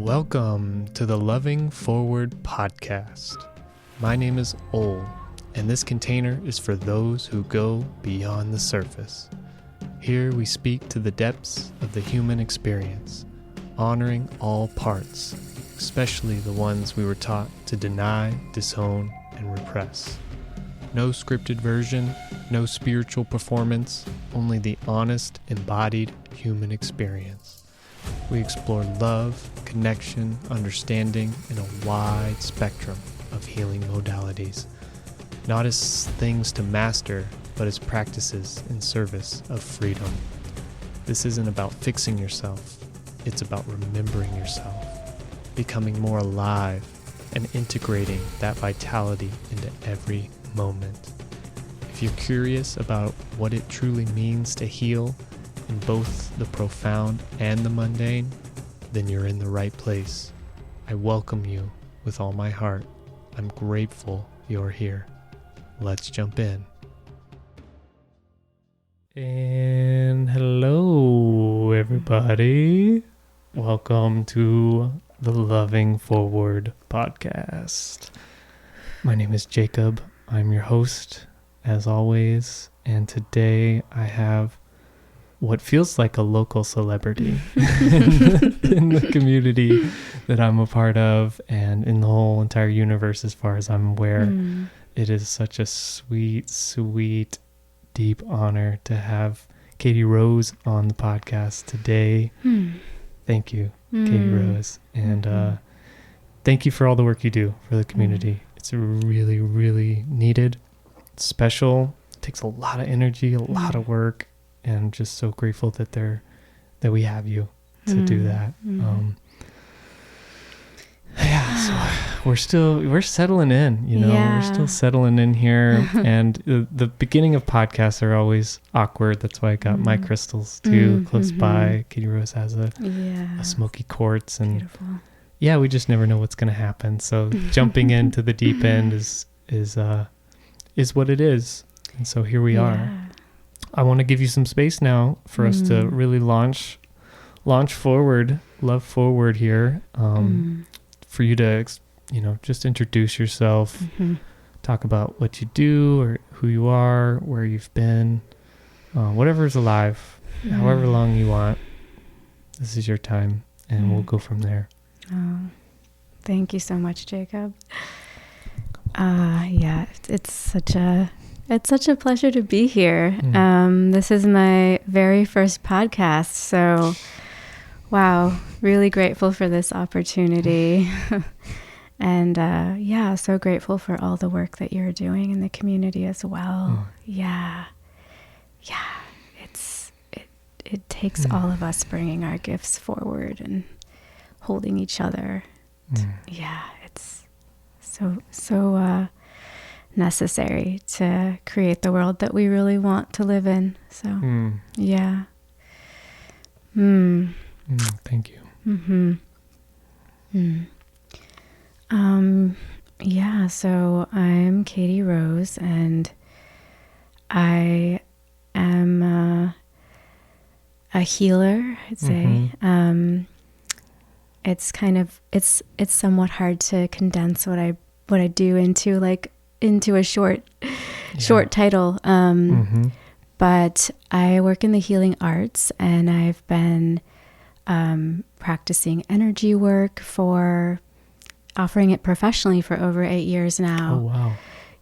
Welcome to the Loving Forward podcast. My name is Ol, and this container is for those who go beyond the surface. Here we speak to the depths of the human experience, honoring all parts, especially the ones we were taught to deny, disown, and repress. No scripted version, no spiritual performance, only the honest, embodied human experience. We explore love, connection, understanding in a wide spectrum of healing modalities, not as things to master, but as practices in service of freedom. This isn't about fixing yourself, it's about remembering yourself, becoming more alive, and integrating that vitality into every moment. If you're curious about what it truly means to heal in both the profound and the mundane, then you're in the right place. I welcome you with all my heart. I'm grateful you're here. Let's jump in. And hello, everybody. Welcome to the Loving Forward podcast. My name is Jacob. I'm your host, as always, and today I have what feels like a local celebrity in the community that I'm a part of and in the whole entire universe as far as I'm aware. It is such a sweet, sweet, deep honor to have Katie Rose on the podcast today. Thank you, Katie Rose. And thank you for all the work you do for the community. It's really, really needed. It's special. It takes a lot of energy, a lot of work. And just so grateful that we have you to do that. So we're settling in, we're still settling in here. And the beginning of podcasts are always awkward. That's why I got my crystals too close by. Katie Rose has a smoky quartz, and beautiful. Yeah, we just never know what's going to happen. So jumping into the deep end is what it is. And so here we are. I want to give you some space now for us to really launch forward, love forward here. For you to, just introduce yourself, talk about what you do or who you are, where you've been, whatever's alive, however long you want. This is your time, and we'll go from there. Oh, thank you so much, Jacob. It's such a pleasure to be here. This is my very first podcast, so wow, really grateful for this opportunity. And so grateful for all the work that you're doing in the community as well. It takes all of us bringing our gifts forward and holding each other. It's so necessary to create the world that we really want to live in. So thank you. So I'm Katie Rose, and I am a healer, I'd say. It's somewhat hard to condense what I do into a short title. But I work in the healing arts, and I've been practicing energy work offering it professionally for over 8 years now. Oh, wow.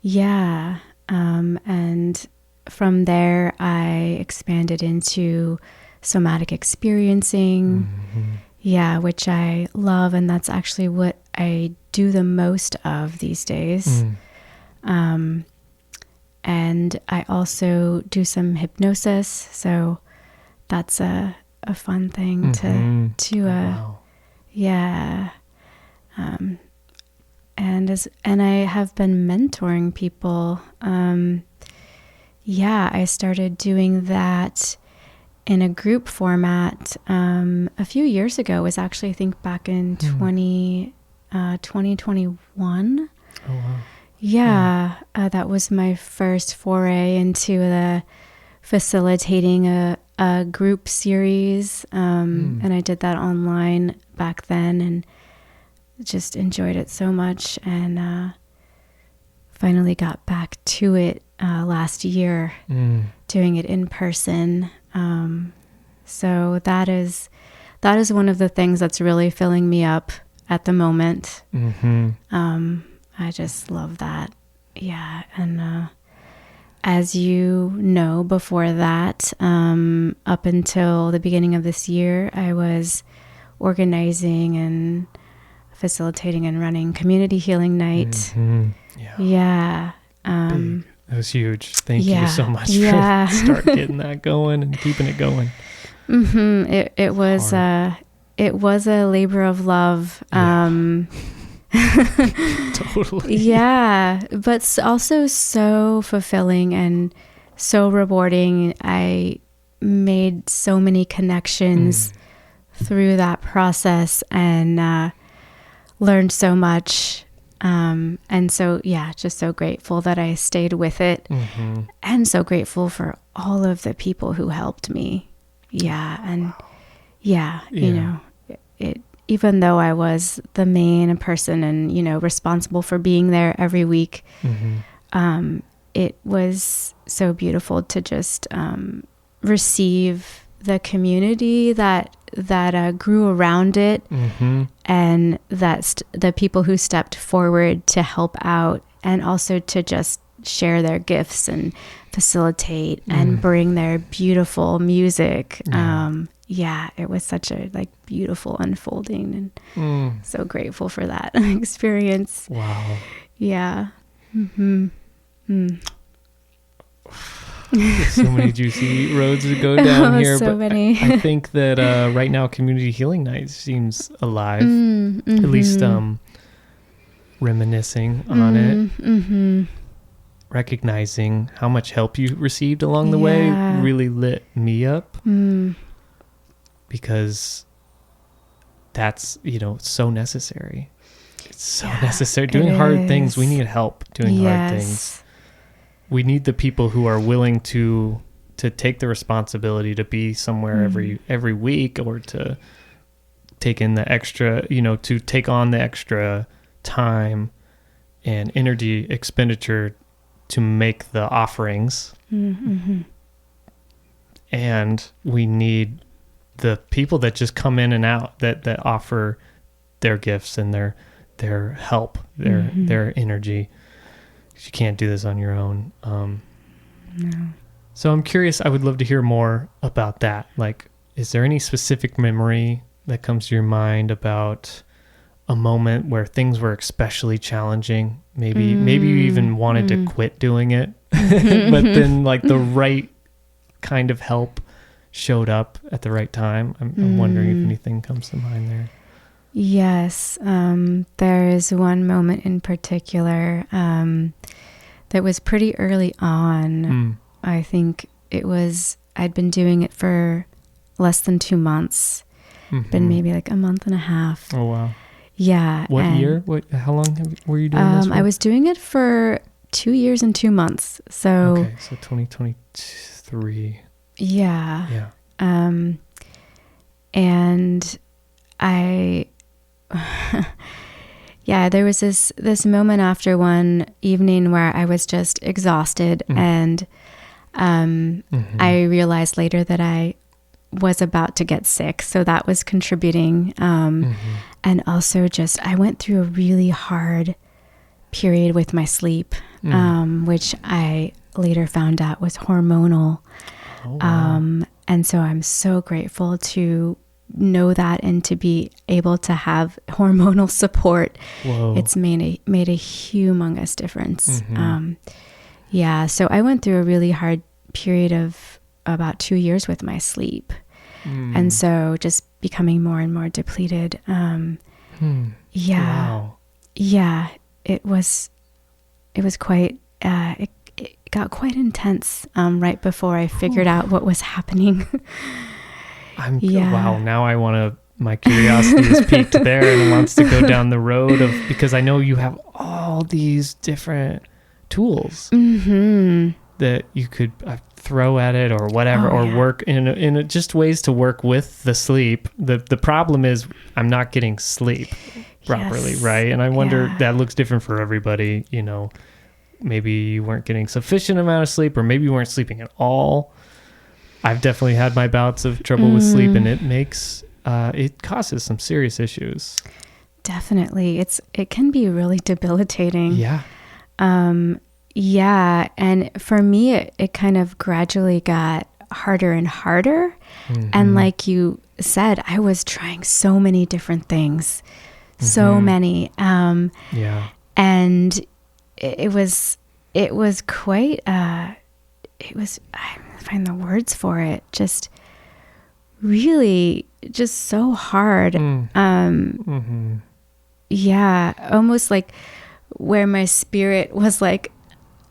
Yeah. And from there, I expanded into somatic experiencing. Which I love. And that's actually what I do the most of these days. And I also do some hypnosis, so that's a fun thing and I have been mentoring people. I started doing that in a group format a few years ago. It was actually, I think, back in 2021. Oh, wow. That was my first foray into the facilitating a group series. And I did that online back then and just enjoyed it so much, and finally got back to it last year, doing it in person. So that is one of the things that's really filling me up at the moment. I just love that. Yeah. And as you know, before that, up until the beginning of this year, I was organizing and facilitating and running community healing night. Yeah. That was huge. Thank you so much for start getting that going and keeping it going. It was a labor of love. Totally. Yeah, but also so fulfilling and so rewarding. I made so many connections through that process, and learned so much. And so, just so grateful that I stayed with it, and so grateful for all of the people who helped me. You know, even though I was the main person and, you know, responsible for being there every week, it was so beautiful to just receive the community that grew around it, and that the people who stepped forward to help out, and also to just share their gifts and facilitate and bring their beautiful music. It was such a beautiful unfolding, and so grateful for that experience. Wow. Yeah. So many juicy roads to go down here, so but many. I think that right now Community Healing Night seems alive, at least reminiscing on it, recognizing how much help you received along the way really lit me up, because that's, you know, so necessary. It's so necessary. Doing hard things, we need help doing hard things. We need the people who are willing to take the responsibility to be somewhere every week, or to take in the extra, you know, to take on the extra time and energy expenditure to make the offerings. And we need the people that just come in and out, that offer their gifts and their help, their energy. You can't do this on your own. No. So I'm curious, I would love to hear more about that. Like, is there any specific memory that comes to your mind about a moment where things were especially challenging? Maybe you even wanted to quit doing it, but then the right kind of help showed up at the right time. I'm wondering if anything comes to mind there. Yes. There is one moment in particular that was pretty early on. I think I'd been doing it for less than 2 months, been maybe a month and a half. Oh, wow. Yeah. What year? How long were you doing this for? I was doing it for 2 years and 2 months. So, okay, so 2023. Yeah. Yeah. And I, there was this moment after one evening where I was just exhausted, and I realized later that I was about to get sick. So that was contributing. And also I went through a really hard period with my sleep, which I later found out was hormonal. Oh, wow. And so I'm so grateful to know that and to be able to have hormonal support. Whoa. It's made a humongous difference. So I went through a really hard period of about 2 years with my sleep. And so just becoming more and more depleted. Wow. Yeah, it was quite, it got quite intense right before I figured out what was happening. Wow, now my curiosity is piqued there and wants to go down the road because I know you have all these different tools that you could throw at it or whatever, work in just ways to work with the sleep. The problem is I'm not getting sleep properly, right? And I wonder that looks different for everybody. You know, maybe you weren't getting sufficient amount of sleep, or maybe you weren't sleeping at all. I've definitely had my bouts of trouble with sleep, and it causes some serious issues. Definitely. It can be really debilitating. Yeah. Yeah. And for me, it kind of gradually got harder and harder. And like you said, I was trying so many different things, so many. Yeah. And it was quite, I find the words for it, just really just so hard. Yeah, almost like where my spirit was like,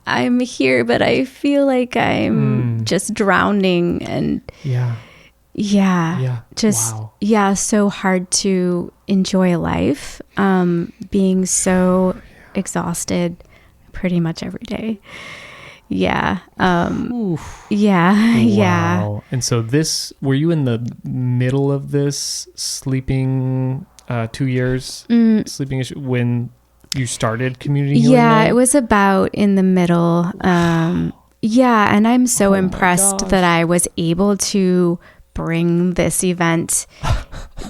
I'm here, but I feel like I'm just drowning, and so hard to enjoy life, being so exhausted pretty much every day. Yeah. Wow. And so were you in the middle of this sleeping 2 years sleeping issue when you started community healing? Yeah, it was about in the middle. And I'm so impressed that I was able to bring this event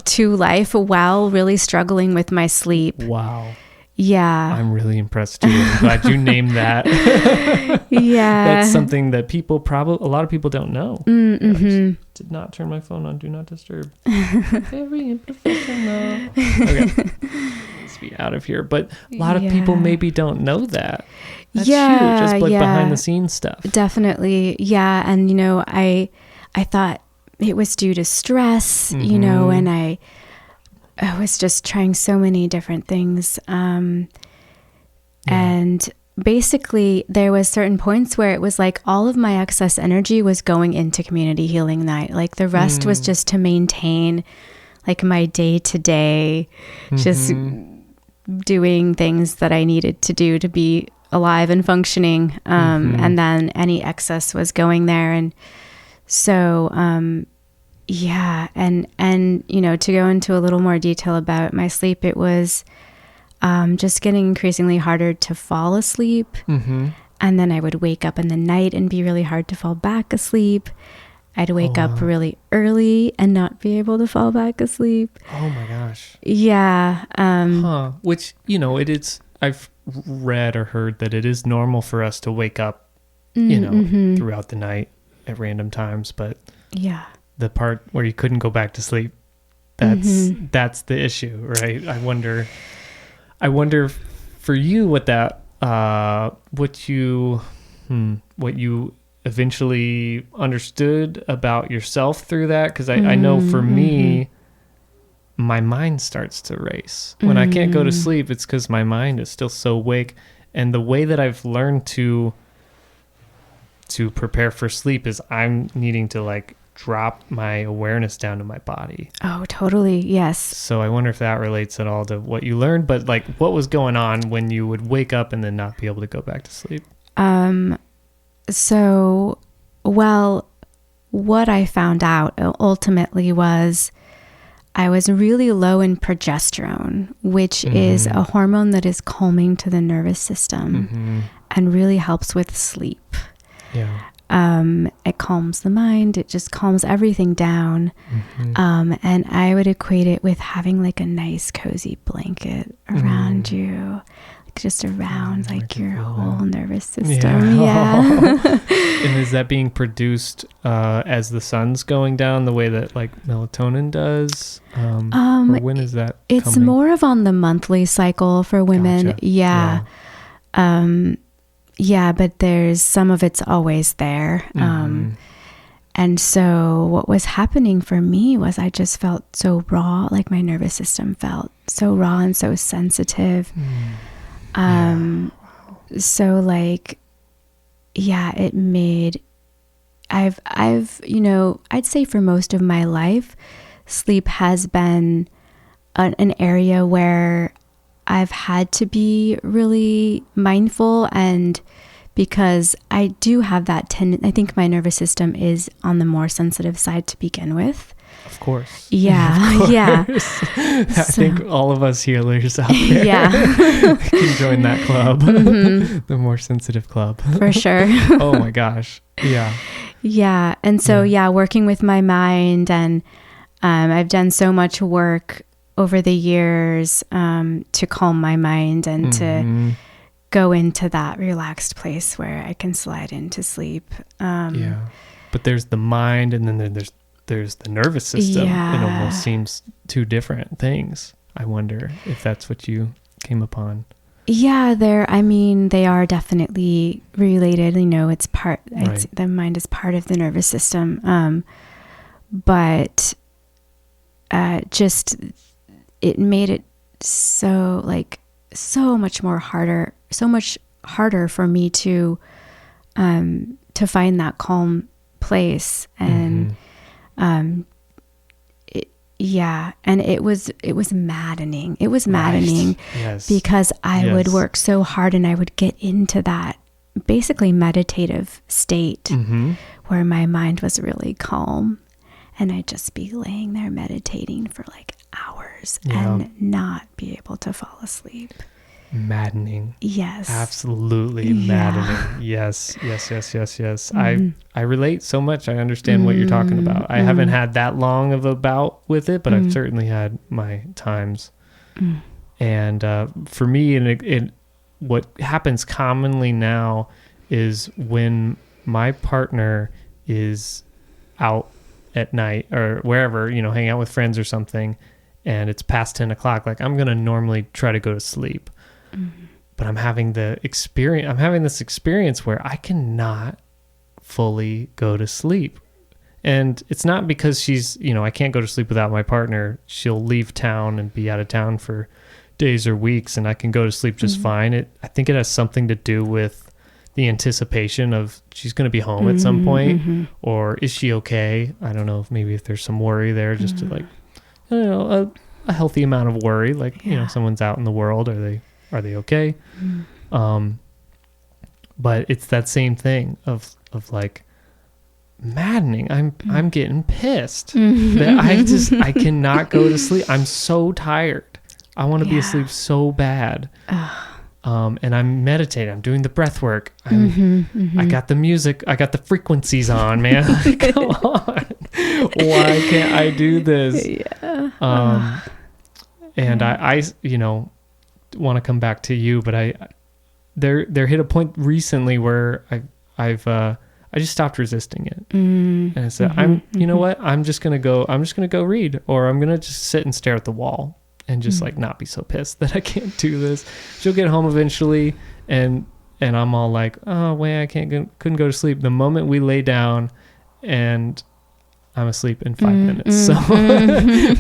to life while really struggling with my sleep. Wow. Yeah. I'm really impressed too. I'm glad you named that. Yeah. That's something that a lot of people don't know. I did not turn my phone on Do Not Disturb. Very unprofessional. Okay. Let's be out of here. But a lot of people maybe don't know that. That's huge. Just like behind the scenes stuff. Definitely. Yeah. And, you know, I thought it was due to stress, you know, and I was just trying so many different things. And basically there was certain points where it was like all of my excess energy was going into community healing night. Like the rest was just to maintain like my day to day, just doing things that I needed to do to be alive and functioning. And then any excess was going there. And so, and you know, to go into a little more detail about my sleep, it was just getting increasingly harder to fall asleep. And then I would wake up in the night and be really hard to fall back asleep. I'd wake up really early and not be able to fall back asleep. Oh my gosh. Yeah. Which, you know, I've read or heard that it is normal for us to wake up, you know, throughout the night at random times, but the part where you couldn't go back to sleep, that's the issue, right? I wonder for you what you eventually understood about yourself through that, because I know for me, my mind starts to race when I can't go to sleep. It's because my mind is still so awake, and the way that I've learned to prepare for sleep is I'm needing to like drop my awareness down to my body. Oh, totally. Yes. So I wonder if that relates at all to what you learned, but like what was going on when you would wake up and then not be able to go back to sleep? So, well, what I found out ultimately was I was really low in progesterone, which is a hormone that is calming to the nervous system and really helps with sleep. Yeah. It calms the mind. It just calms everything down. And I would equate it with having like a nice cozy blanket around you, like just around like your whole nervous system. Yeah. And is that being produced as the sun's going down, the way that like melatonin does? Or when is that It's coming? more of on the monthly cycle for women. Gotcha. Yeah. Yeah, but there's some of it's always there. And so what was happening for me was I just felt so raw, like my nervous system felt so raw and so sensitive. So like, yeah, it made, I've, you know, I'd say for most of my life, sleep has been an area where I've had to be really mindful and because I do have that I think my nervous system is on the more sensitive side to begin with. Of course. Yeah. Of course. Yeah. I think all of us healers out there can join that club, the more sensitive club. For sure. Oh my gosh. Yeah. Yeah. And so, working with my mind, and I've done so much work over the years to calm my mind and to go into that relaxed place where I can slide into sleep. But there's the mind, and then there's the nervous system. It almost seems two different things. I wonder if that's what you came upon. Yeah, they are definitely related. It's the mind is part of the nervous system. But just, it made it so much harder for me to find that calm place. And and it was maddening. It was maddening because I would work so hard and I would get into that basically meditative state where my mind was really calm, and I'd just be laying there meditating for like hours and not be able to fall asleep. Maddening. Yes. Absolutely maddening. Yes. I relate so much. I understand what you're talking about. I haven't had that long of a bout with it, but I've certainly had my times. And for me, what happens commonly now is when my partner is out at night or wherever, hanging out with friends or something, and it's past 10 o'clock, like I'm going to normally try to go to sleep. But I'm having this experience where I cannot fully go to sleep. And it's not because she's, I can't go to sleep without my partner. She'll leave town and be out of town for days or weeks, and I can go to sleep just fine. I think it has something to do with the anticipation of she's going to be home at some point, or is she okay? I don't know, if there's some worry there, just to a healthy amount of worry, someone's out in the world. Are they okay? But it's that same thing of like maddening. I'm getting pissed that I cannot go to sleep. I'm so tired. I want to be asleep so bad. And I'm meditating. I'm doing the breath work. I got the music. I got the frequencies on, man. Come on. Why can't I do this? And I want to come back to you, but there hit a point recently where I just stopped resisting it. And I said, you know what? I'm just going to go read, or I'm going to just sit and stare at the wall and just not be so pissed that I can't do this. She'll get home eventually. And I'm all like, oh, wait, couldn't go to sleep. The moment we lay down, and I'm asleep in 5 minutes. So,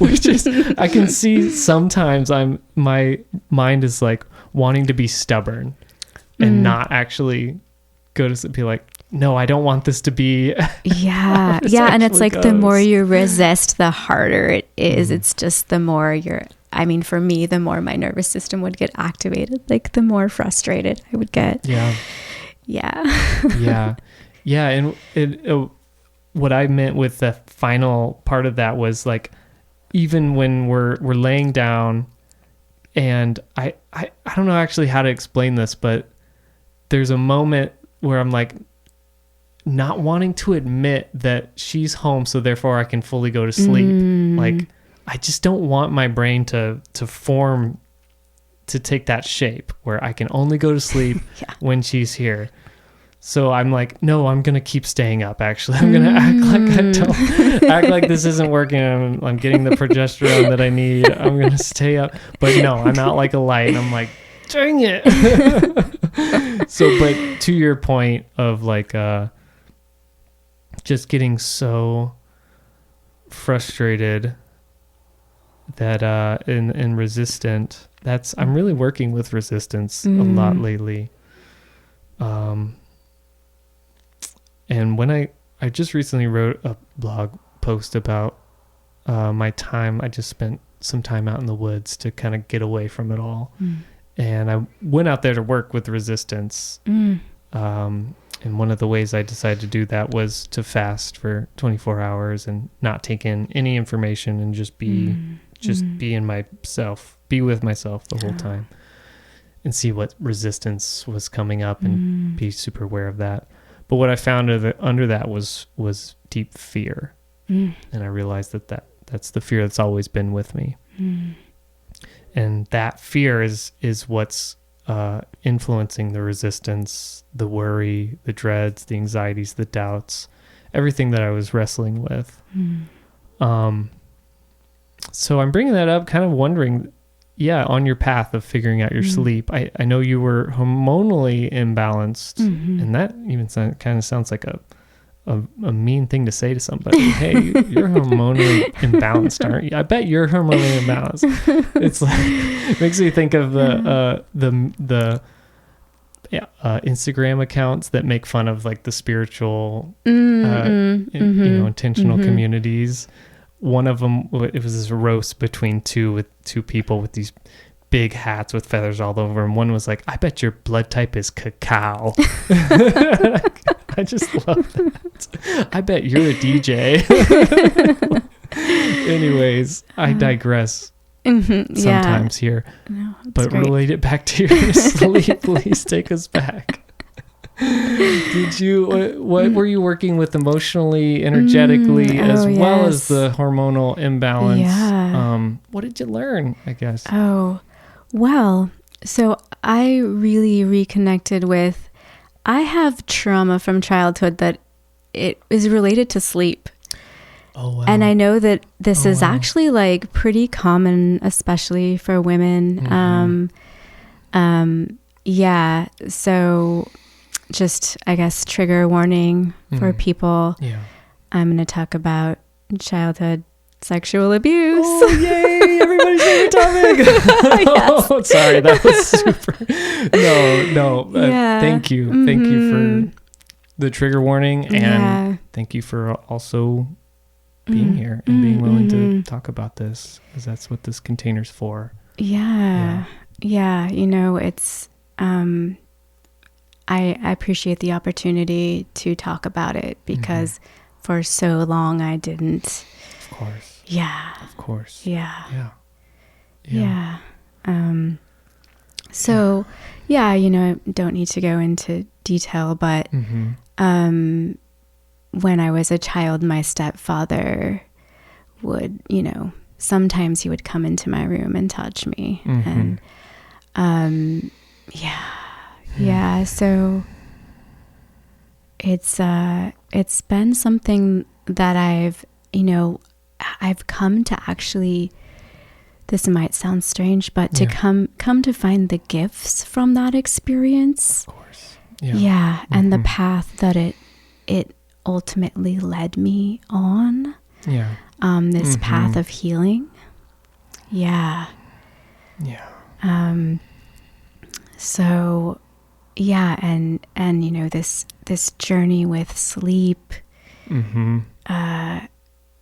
which is, I can see sometimes my mind is like wanting to be stubborn and not actually go to sleep. Be like, no, I don't want this to be. Yeah. And it's like the more you resist, the harder it is. It's just the more for me, the more my nervous system would get activated, like the more frustrated I would get. Yeah. And what I meant with the final part of that was like, even when we're laying down, and I don't know actually how to explain this, but there's a moment where I'm like not wanting to admit that she's home, so therefore I can fully go to sleep. Like, I just don't want my brain to form, to take that shape where I can only go to sleep when she's here. So I'm like, no, I'm going to keep staying up. Actually, I'm going to act like this isn't working. I'm getting the progesterone that I need. I'm going to stay up. But no, I'm out like a light. And I'm like, dang it. So, but to your point of like, just getting so frustrated that, and resistant, I'm really working with resistance a lot lately. And when I just recently wrote a blog post about my time. I just spent some time out in the woods to kind of get away from it all. And I went out there to work with resistance. And one of the ways I decided to do that was to fast for 24 hours and not take in any information and just be in myself, be with myself the whole time and see what resistance was coming up and be super aware of that. But what I found under that was deep fear. And I realized that's the fear that's always been with me. And that fear is what's influencing the resistance, the worry, the dreads, the anxieties, the doubts, everything that I was wrestling with. So I'm bringing that up, kind of wondering, on your path of figuring out your sleep, I know you were hormonally imbalanced, and that even kind of sounds like a mean thing to say to somebody. Hey, you're hormonally imbalanced, aren't you? I bet you're hormonally imbalanced. It's like, it makes me think of the Instagram accounts that make fun of like the spiritual, intentional communities. One of them, it was this roast between two people with these big hats with feathers all over, and one was like, I bet your blood type is cacao. I just love that. I bet you're a DJ. Anyways, I digress sometimes here. No, but great. Relate it back to your sleep. Please take us back. What were you working with emotionally, energetically, as well as the hormonal imbalance? Yeah. What did you learn, I guess? Oh, well, so I really reconnected with, I have trauma from childhood that it is related to sleep. Oh, wow. And I know that this is actually like pretty common, especially for women. So just, I guess, trigger warning for people. Yeah. I'm going to talk about childhood sexual abuse. Oh, yay! Everybody's favorite topic. Yes. Oh, sorry, that was super. No. Thank you. Thank you for the trigger warning, and thank you for also being here and being willing to talk about this, because that's what this container's for. Yeah. It's I appreciate the opportunity to talk about it, because for so long I didn't. Of course. Yeah. Of course. Yeah. I don't need to go into detail, but when I was a child, my stepfather would, sometimes he would come into my room and touch me. And so it's been something that I've come to actually, this might sound strange, but to come to find the gifts from that experience. Of course. And the path that it ultimately led me on. This path of healing. This journey with sleep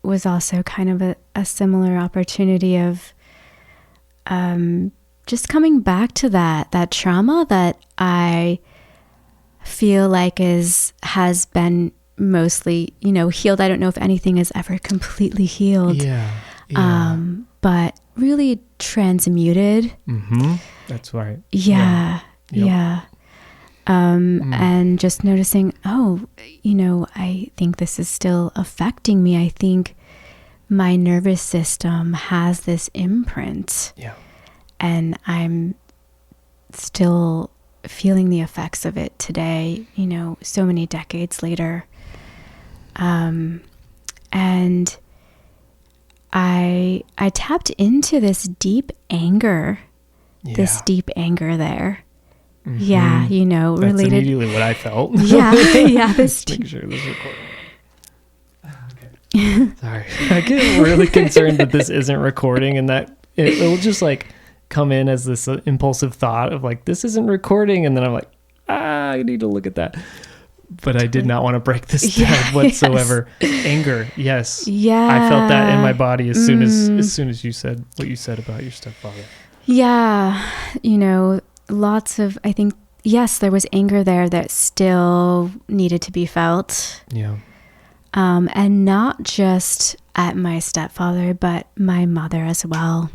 was also kind of a similar opportunity of just coming back to that trauma that I feel like has been mostly, healed. I don't know if anything is ever completely healed. But really transmuted. That's right. And just noticing, I think this is still affecting me. I think my nervous system has this imprint. And I'm still feeling the effects of it today, so many decades later. And I tapped into this deep anger there. That's related. immediately what I felt. This make sure this is recording. Okay. Sorry. I get really concerned that this isn't recording, and that it'll just like come in as this impulsive thought of like, this isn't recording, and then I'm like, I need to look at that. But I did not want to break this down whatsoever. Anger, yes. I felt that in my body as soon as you said what you said about your stepfather. Lots of, I think, yes, there was anger there that still needed to be felt. Yeah. And not just at my stepfather, but my mother as well.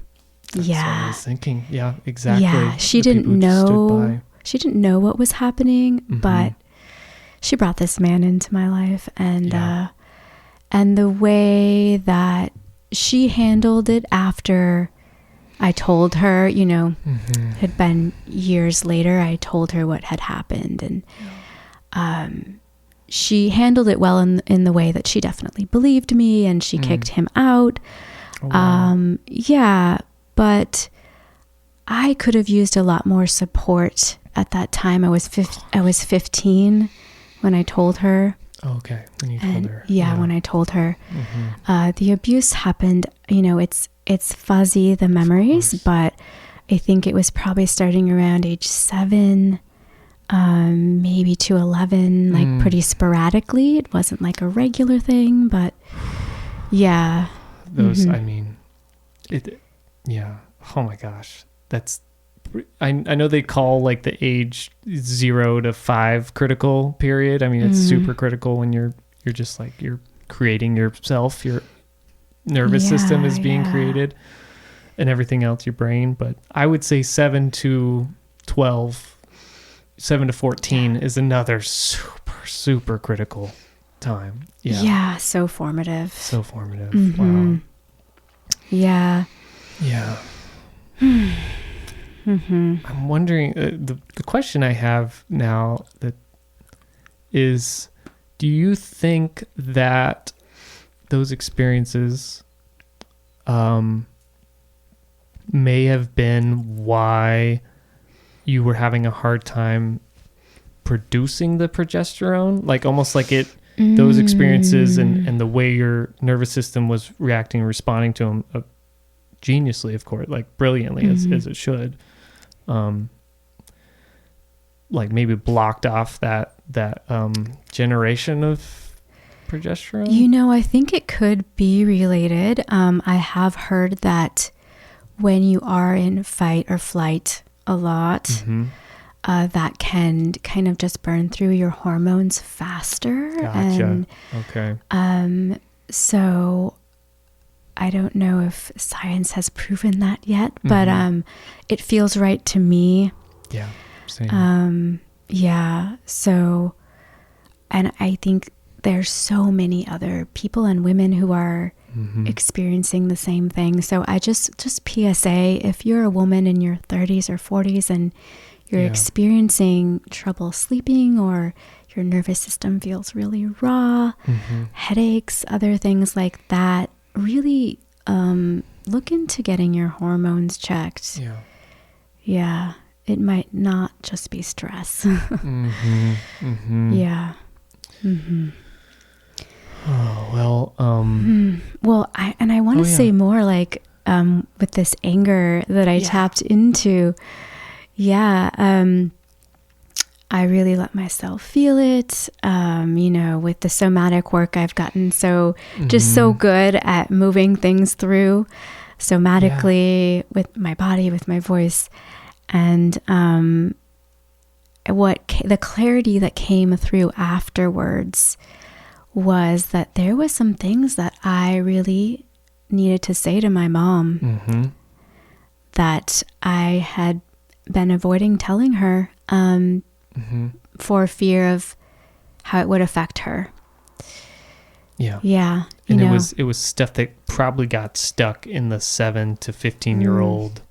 That's what I was thinking. Yeah, exactly. Yeah, she didn't know what was happening, but she brought this man into my life, and the way that she handled it after I told her, you know, had been years later, I told her what had happened, and she handled it well in the way that she definitely believed me, and she kicked him out. Oh, wow. Yeah, but I could have used a lot more support at that time. I was 15 when I told her. Oh, okay. When you told her. Yeah, when I told her. The abuse happened, you know, it's fuzzy, the memories, but I think it was probably starting around age 7, maybe to 11, like pretty sporadically. It wasn't like a regular thing, but yeah. Those, I mean, yeah. Oh my gosh. That's, I know they call like the age 0 to 5 critical period. I mean, it's super critical when you're just like, you're creating yourself, your nervous system is being created and everything else, your brain. But I would say 7 to 12, 7 to 14 is another super critical time. Yeah. So formative. Wow. Yeah. I'm wondering, the question I have now that is, do you think that those experiences may have been why you were having a hard time producing the progesterone? Like almost like those experiences and the way your nervous system was reacting and responding to them geniusly, of course, like brilliantly as it should. Like maybe blocked off that generation of progesterone? You know, I think it could be related. I have heard that when you are in fight or flight a lot, that can kind of just burn through your hormones faster. Gotcha. And, okay. So I don't know if science has proven that yet, but it feels right to me. Yeah. Same. Yeah. So, and I think there's so many other people and women who are experiencing the same thing. So I just PSA, if you're a woman in your 30s or 40s and you're experiencing trouble sleeping, or your nervous system feels really raw, headaches, other things like that, really look into getting your hormones checked. Yeah. It might not just be stress. Yeah. Oh, well, well, I want to say more, like, with this anger that I tapped into. I really let myself feel it. You know, with the somatic work, I've gotten so good at moving things through somatically with my body, with my voice. And the clarity that came through afterwards was that there was some things that I really needed to say to my mom that I had been avoiding telling her for fear of how it would affect her. Yeah. And it was stuff that probably got stuck in the 7 to 15-year-old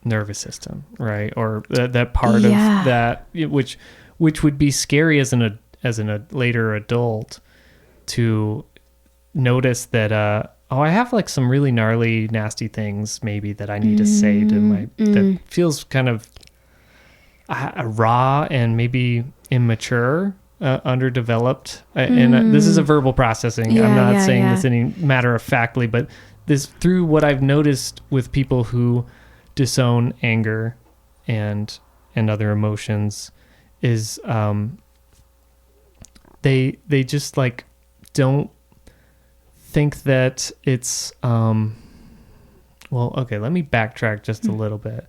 nervous system, right? Or that part of that, which would be scary as a later adult to notice that I have like some really gnarly, nasty things maybe that I need to say to my that feels kind of raw and maybe immature, underdeveloped, and this is a verbal processing. I'm not saying this any matter of factly, but this through what I've noticed with people who disown anger and other emotions is they just like don't think that it's well, okay, let me backtrack just a little bit.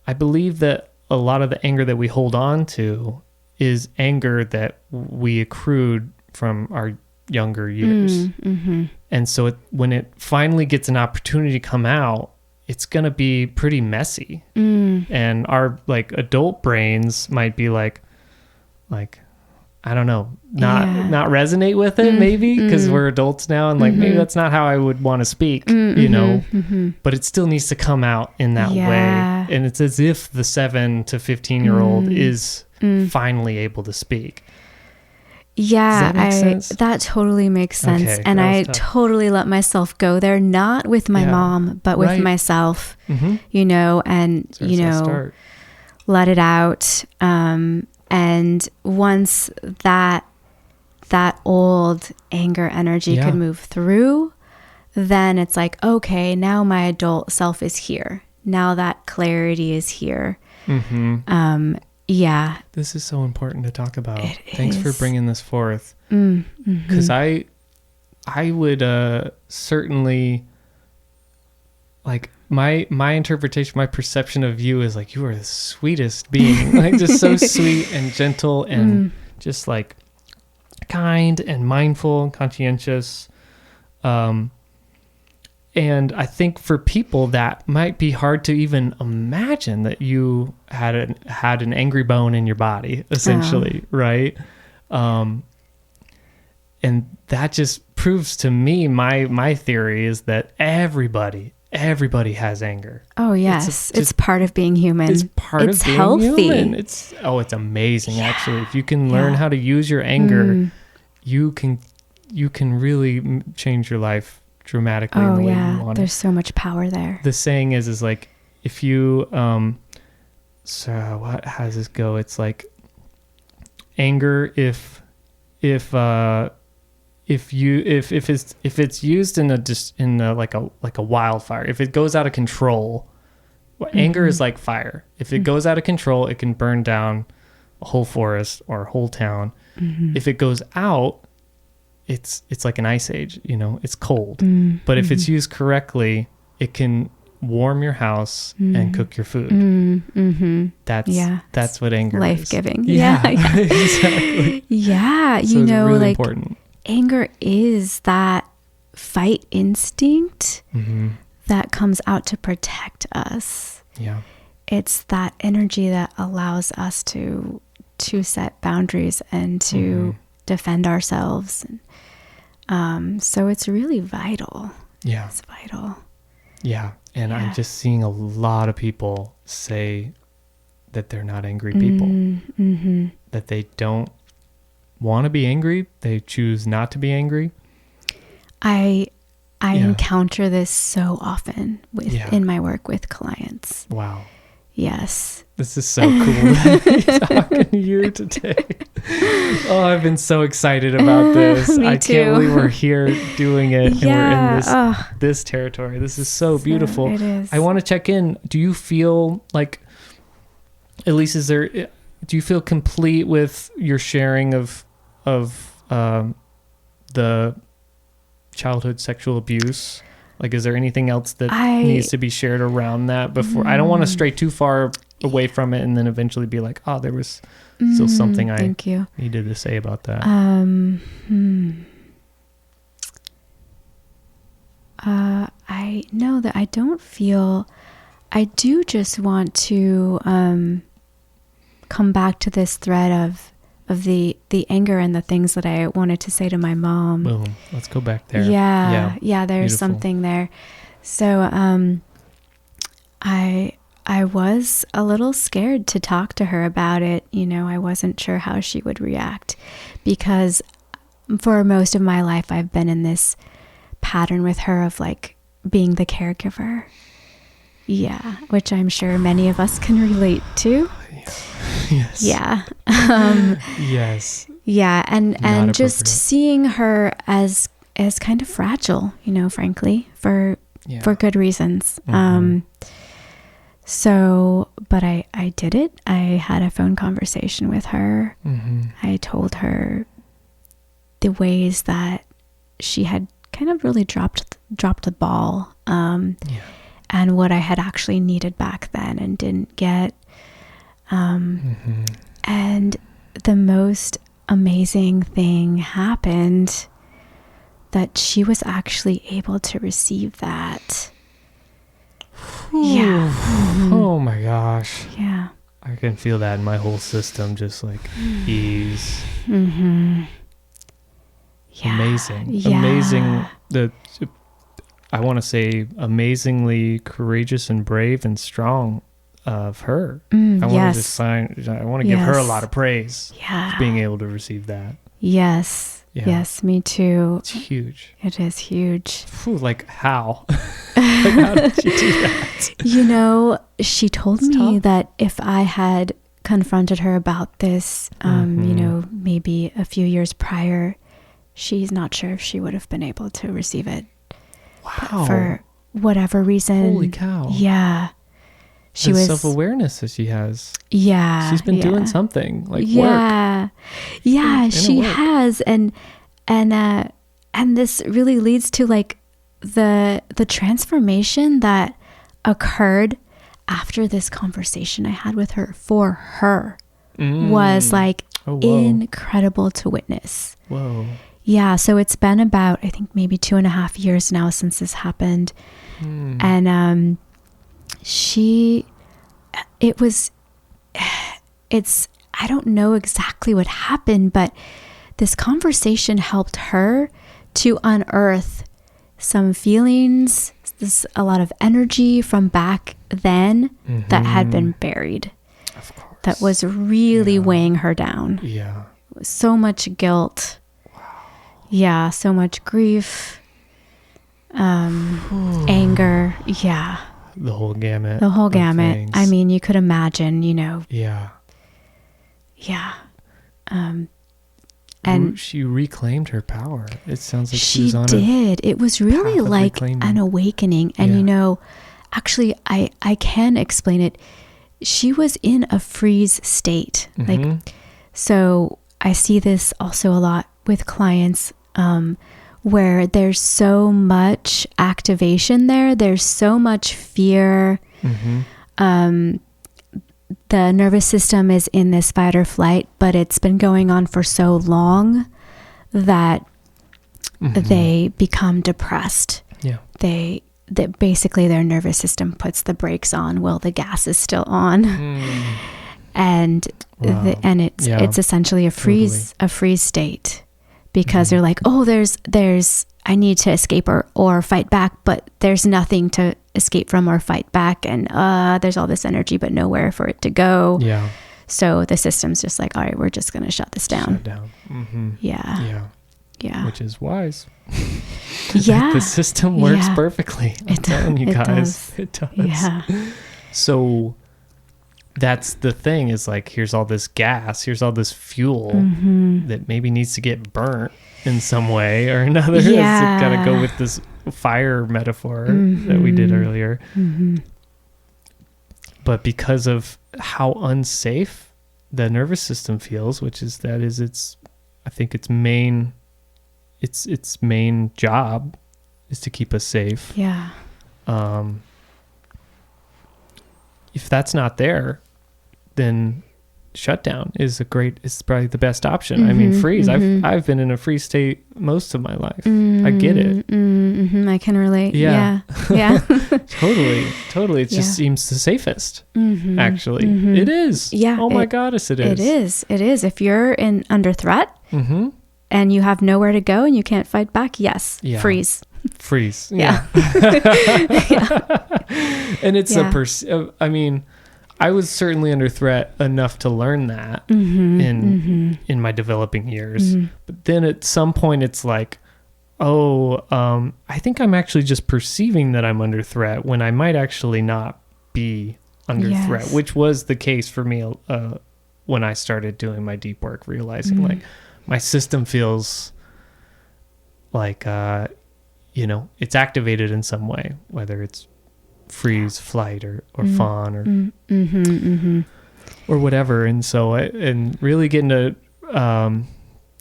I believe that a lot of the anger that we hold on to is anger that we accrued from our younger years. Mm-hmm. And so when it finally gets an opportunity to come out, it's going to be pretty messy. And our like adult brains might be like, I don't know, not resonate with it maybe because we're adults now. And like, maybe that's not how I would want to speak, you know, but it still needs to come out in that way. And it's as if the 7 to 15-year-old is finally able to speak. Yeah, Does that make sense? That totally makes sense. Okay, and I tough. totally let myself go there, not with my mom, but with myself, you know, and, So you know, let it out. And once that old anger energy could move through, then it's like, okay, now my adult self is here. Now that clarity is here. Yeah. This is so important to talk about. Thanks for bringing this forth. Because I would certainly, like, my interpretation, my perception of you is like, you are the sweetest being. Like, just so sweet and gentle and just like kind and mindful and conscientious. And I think for people that might be hard to even imagine that you had an angry bone in your body, essentially, right? And that just proves to me my theory is that everybody has anger. Oh yes, it's part of being human. It's part of being healthy. Human. It's amazing actually. If you can learn how to use your anger, you can really change your life dramatically in the way you want. There's so much power there. The saying is like, if you so how does this go? It's like anger if it's used in a wildfire, if it goes out of control, anger is like fire. If it goes out of control, it can burn down a whole forest or a whole town. If it goes out, it's like an ice age, you know, it's cold. But if it's used correctly, it can warm your house and cook your food. That's what anger is. Life-giving. Yeah. Exactly. Yeah. So you know, really like important. Anger is that fight instinct that comes out to protect us. Yeah. It's that energy that allows us to set boundaries and to defend ourselves. So it's really vital. Yeah. It's vital. Yeah. And I'm just seeing a lot of people say that they're not angry people, that they don't want to be angry. They choose not to be angry. I encounter this so often in my work with clients. Wow. Yes. This is so cool to be talking to you today. Oh, I've been so excited about this. Me I too. can't believe we're here doing it and we're in this this territory. This is so beautiful. It is. I want to check in. Do you feel like, at least do you feel complete with your sharing of the childhood sexual abuse? Like, is there anything else that needs to be shared around that before? I don't want to stray too far away from it and then eventually be like, oh, there was still something I needed to say about that. I know that I don't feel, I do just want to come back to this thread of the anger and the things that I wanted to say to my mom. Boom. Let's go back there. Yeah. There's Beautiful. something there. So I was a little scared to talk to her about it. You know, I wasn't sure how she would react because for most of my life I've been in this pattern with her of like being the caregiver. Yeah, which I'm sure many of us can relate to. Yes. Yeah. Yes. Yeah, and just seeing her as kind of fragile, you know, frankly, for good reasons. So, but I did it. I had a phone conversation with her. I told her the ways that she had kind of really dropped the ball. And and what I had actually needed back then and didn't get. And the most amazing thing happened, that she was actually able to receive that. Yeah. Oh my gosh. Yeah. I can feel that in my whole system, just like ease. Yeah. Amazing. Yeah. Amazing. I want to say amazingly courageous and brave and strong of her. I want to give her a lot of praise for being able to receive that. Yes. Yeah. Yes, me too. It's huge. It is huge. Like how? Like how did you do that? She told me that if I had confronted her about this, maybe a few years prior, she's not sure if she would have been able to receive it. Wow. But for whatever reason. Holy cow. Yeah. She was self-awareness that she has. Yeah. She's been doing something like work. Yeah, she has. And this really leads to like the transformation that occurred after this conversation I had with her for her was like incredible to witness. Whoa. Yeah. So it's been about, I think maybe 2.5 years now since this happened. And, I don't know exactly what happened, but this conversation helped her to unearth some feelings, a lot of energy from back then that had been buried. Of course. That was really weighing her down. Yeah. So much guilt. Wow. Yeah. So much grief, anger. Yeah. The whole gamut. Things. I mean, you could imagine, Yeah. Yeah. And she reclaimed her power. It sounds like she was on did. It was really like an awakening. And, actually, I can explain it. She was in a freeze state. So I see this also a lot with clients, where there's so much activation there. There's so much fear. The nervous system is in this fight or flight, but it's been going on for so long that they become depressed. Yeah. That basically their nervous system puts the brakes on while the gas is still on. And it's essentially a freeze state, because they're like, oh, there's I need to escape or fight back, but there's nothing to escape from or fight back, and there's all this energy but nowhere for it to go. Yeah. So the system's just like, all right, we're just going to shut this down. Yeah. Which is wise. Yeah. The system works perfectly. I'm telling you guys. It does. Yeah. So that's the thing, is like, here's all this gas, here's all this fuel that maybe needs to get burnt in some way or another. Yeah. It's got to go with this fire metaphor that we did earlier. But because of how unsafe the nervous system feels, I think its main job is to keep us safe. Yeah. If that's not there, then shutdown is probably the best option. I mean, freeze. I've been in a freeze state most of my life. I get it. I can relate. Yeah. Yeah. Totally. It just seems the safest. Actually, it is. Yeah. Oh my goddess, it is. It is. If you're under threat and you have nowhere to go and you can't fight back, freeze. Yeah. And it's I mean, I was certainly under threat enough to learn that in my developing years. But then at some point it's like, I think I'm actually just perceiving that I'm under threat when I might actually not be under threat, which was the case for me when I started doing my deep work, realizing like my system feels like, it's activated in some way, whether it's freeze, flight, or fawn, or whatever. And so and really getting to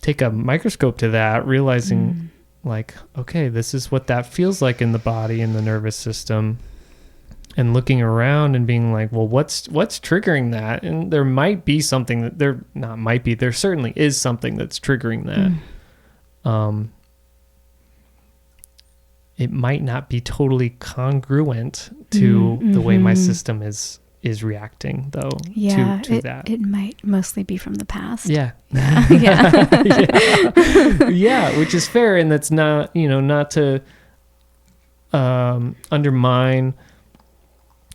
take a microscope to that, realizing like, okay, this is what that feels like in the body, in the nervous system. and looking around and being like, well, what's triggering that? And there might be something that there certainly is something that's triggering that. It might not be totally congruent to the way my system is reacting, though. To that. It might mostly be from the past. Yeah. Yeah. Yeah, which is fair, and that's not, not to undermine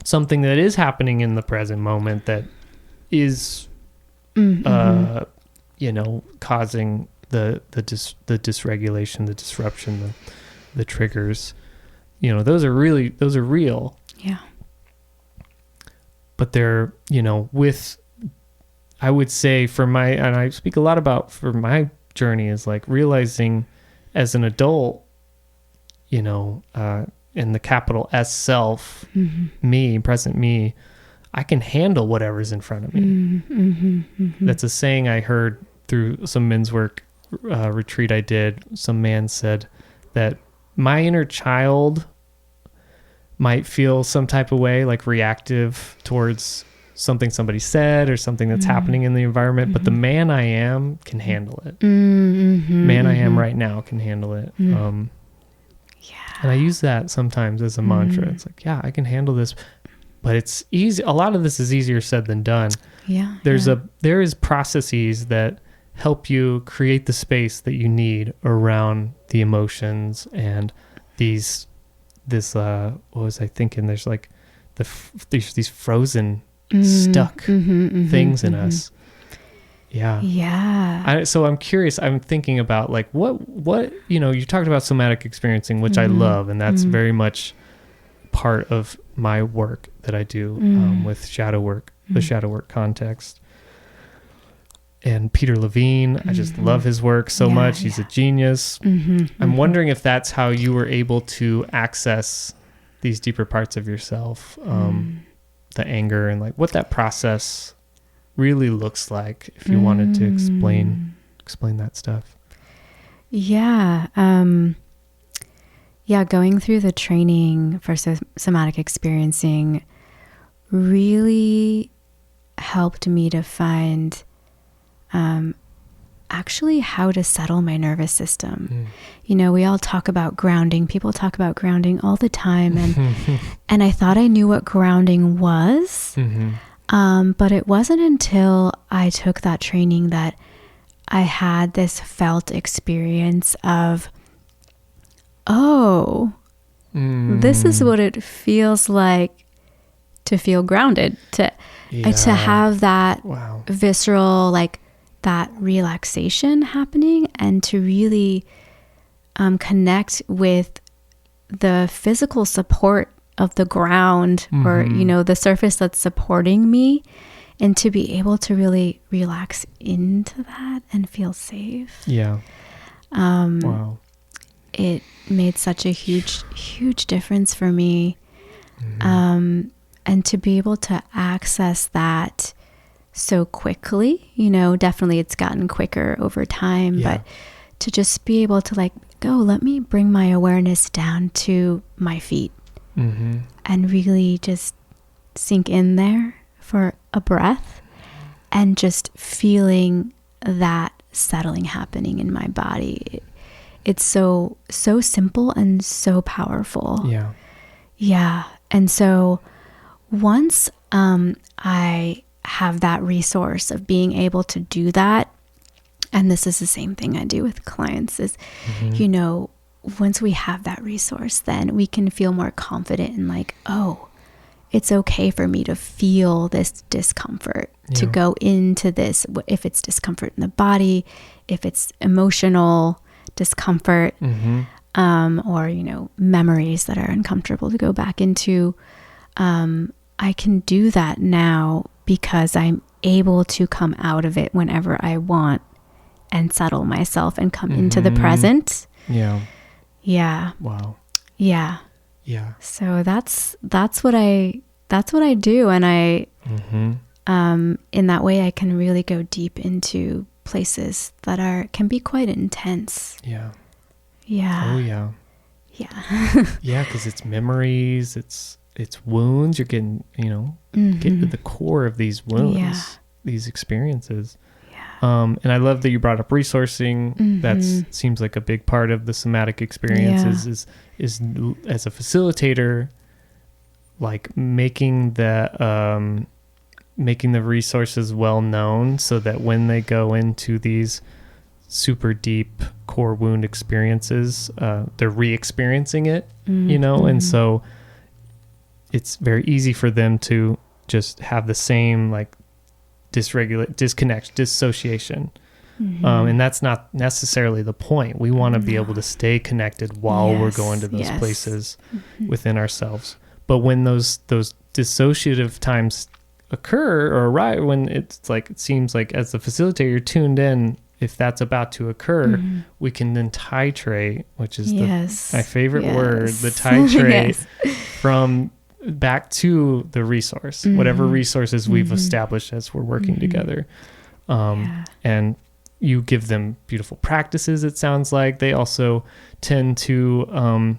something that is happening in the present moment that is causing the dysregulation, the disruption, the triggers. Those are real. Yeah. But they're, I would say and I speak a lot about for my journey is like realizing as an adult, in the capital S self, me, present me, I can handle whatever's in front of me. That's a saying I heard through some men's work retreat I did. Some man said that my inner child might feel some type of way, like reactive towards something somebody said or something that's happening in the environment, but the man I am can handle it. Man I am right now can handle it. And I use that sometimes as a mantra. It's like, yeah, I can handle this, but it's easy. A lot of this is easier said than done. Yeah. There is processes that help you create the space that you need around the emotions and what was I thinking? There's like there's these frozen stuck things in us. Yeah. Yeah. So I'm curious, I'm thinking about like what, you talked about somatic experiencing, which I love. And that's very much part of my work that I do with shadow work, the shadow work context. And Peter Levine, I just love his work so much. He's a genius. I'm wondering if that's how you were able to access these deeper parts of yourself, the anger, and like what that process really looks like, if you wanted to explain that stuff. Yeah. Going through the training for somatic experiencing really helped me to find actually how to settle my nervous system. We all talk about grounding. People talk about grounding all the time. And I thought I knew what grounding was. But it wasn't until I took that training that I had this felt experience of, this is what it feels like to feel grounded, to have that visceral, like that relaxation happening, and to really connect with the physical support of the ground or, the surface that's supporting me, and to be able to really relax into that and feel safe. Yeah. Wow. It made such a huge, huge difference for me. And to be able to access that so quickly, definitely it's gotten quicker over time, but to just be able to like, let me bring my awareness down to my feet. And really just sink in there for a breath and just feeling that settling happening in my body. It's so simple and so powerful. Yeah. Yeah. And so once I have that resource of being able to do that, and this is the same thing I do with clients, is, once we have that resource, then we can feel more confident in like, it's okay for me to feel this discomfort, to go into this, if it's discomfort in the body, if it's emotional discomfort, or, memories that are uncomfortable to go back into. I can do that now because I'm able to come out of it whenever I want and settle myself and come into the present. Yeah. Yeah. Wow. Yeah. Yeah. So that's what I do. And I, in that way, I can really go deep into places that can be quite intense. Yeah. Yeah. Oh yeah. Yeah. Yeah. 'Cause it's memories. It's it's wounds. You're getting, get to the core of these wounds, these experiences. And I love that you brought up resourcing. That seems like a big part of the somatic experiences is as a facilitator, like making the resources well known so that when they go into these super deep core wound experiences, they're re-experiencing it, and so it's very easy for them to just have the same like disconnect, dissociation. And that's not necessarily the point. We want to be able to stay connected while we're going to those places within ourselves. But when those dissociative times occur or arrive, when it's like, it seems like as the facilitator, you're tuned in, if that's about to occur, we can then titrate, which is my favorite word, the titrate from back to the resource, whatever resources we've established as we're working together. And you give them beautiful practices. It sounds like they also tend to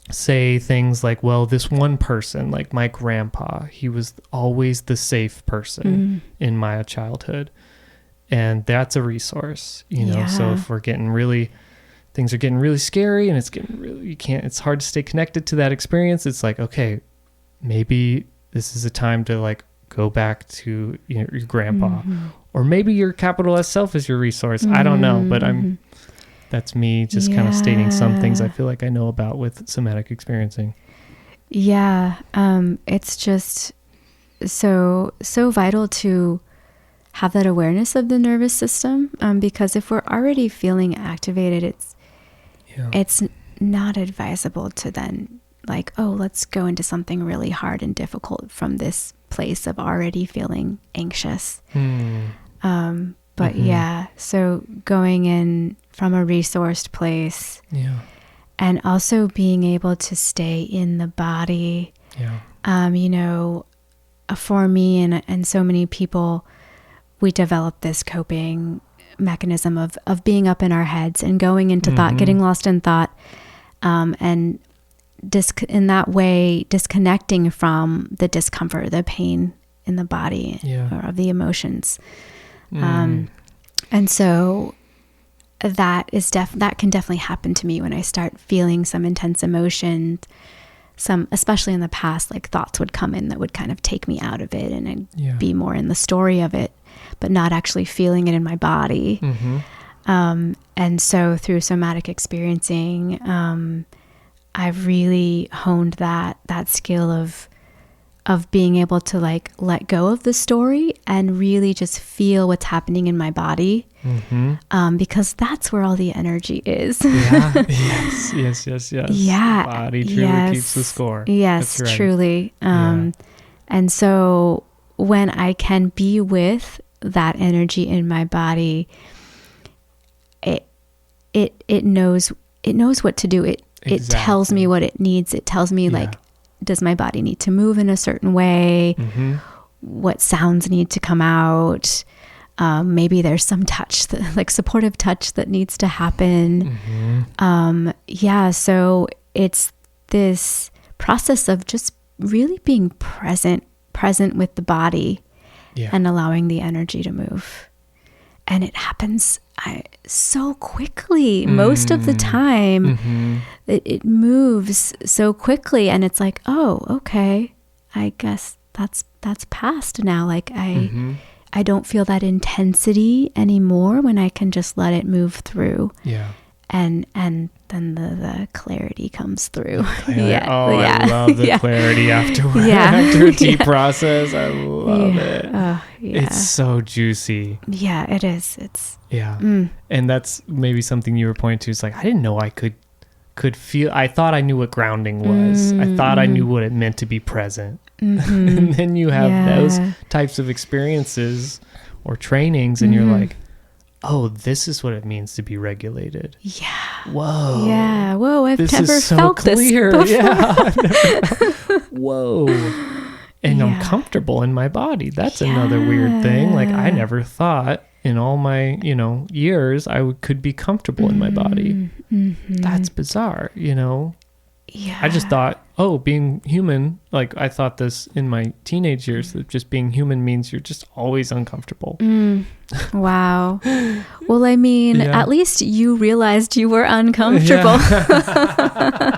say things like, well, this one person, like my grandpa, he was always the safe person in my childhood. And that's a resource, so if we're getting things are getting really scary and it's getting really, it's hard to stay connected to that experience. It's like, okay, maybe this is a time to like go back to your grandpa, or maybe your capital S self is your resource. I don't know, but that's me just kind of stating some things I feel like I know about with somatic experiencing. It's just so vital to have that awareness of the nervous system, because if we're already feeling activated, it's not advisable to then like, oh, let's go into something really hard and difficult from this place of already feeling anxious. So going in from a resourced place, and also being able to stay in the body. For me and so many people, we develop this coping mechanism of being up in our heads and going into thought, getting lost in thought, and in that way disconnecting from the discomfort, the pain in the body, or of the emotions. And so that can definitely happen to me when I start feeling some intense emotions. Especially in the past, like thoughts would come in that would kind of take me out of it, and I'd be more in the story of it, but not actually feeling it in my body. And so through somatic experiencing, I've really honed that skill of being able to like let go of the story and really just feel what's happening in my body, because that's where all the energy is. Yes. The body truly keeps the score. Yes, right. Truly. And so when I can be with that energy in my body, it knows what to do. It tells me what it needs. It tells me like, does my body need to move in a certain way? What sounds need to come out? Maybe there's some touch, like supportive touch that needs to happen. So it's this process of just really being present with the body and allowing the energy to move. And it happens so quickly. Most of the time, it moves so quickly, and it's like, oh, okay, I guess that's past now. Like I don't feel that intensity anymore when I can just let it move through. And then the clarity comes through. I love the clarity afterward. After a deep process, I love it. It's so juicy. It is. And that's maybe something you were pointing to. It's like, I didn't know I could feel. I thought I knew what grounding was. I thought I knew what it meant to be present. And then you have those types of experiences or trainings, and you're like, oh, this is what it means to be regulated. Whoa. Whoa, I've this never is so felt clear. This before. Whoa. And I'm comfortable in my body. That's another weird thing. Like, I never thought in all my, years I could be comfortable in my body. That's bizarre, I just thought, oh, being human, like I thought this in my teenage years, that just being human means you're just always uncomfortable. Wow. Well, I mean, Yeah. at least you realized you were uncomfortable. Yeah.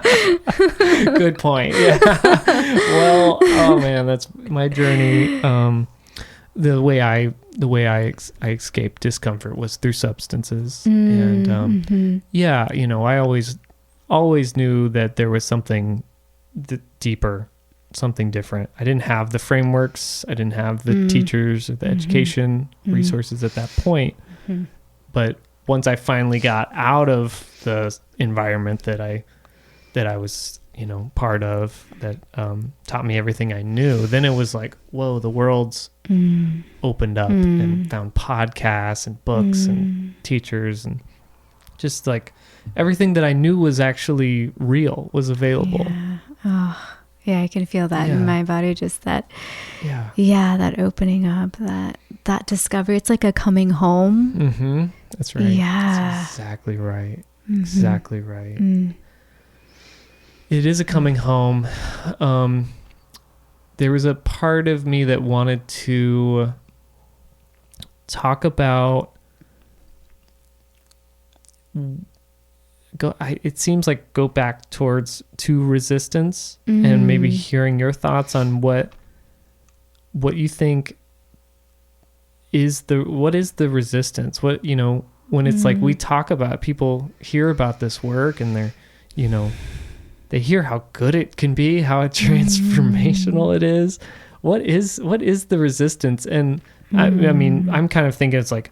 Good point. Yeah. Well, oh man, that's my journey. The way I escaped discomfort was through substances. And yeah, I always knew that there was something deeper, something different. I didn't have the frameworks. I didn't have the teachers or the education resources at that point. But once I finally got out of the environment that I was, part of, that taught me everything I knew, then it was like, whoa, the world's opened up, and found podcasts and books and teachers, and just like everything that I knew was actually real was available. Yeah. Oh, yeah, I can feel that in my body, just that, that opening up, that discovery. It's like a coming home. That's right. Yeah. That's exactly right. Exactly right. It is a coming home. There was a part of me that wanted to talk about it seems like go back to resistance, and maybe hearing your thoughts on what you think what is the resistance, when it's like we talk about, people hear about this work and they're, they hear how good it can be, how transformational it is. What is the resistance? And I mean, I'm kind of thinking it's like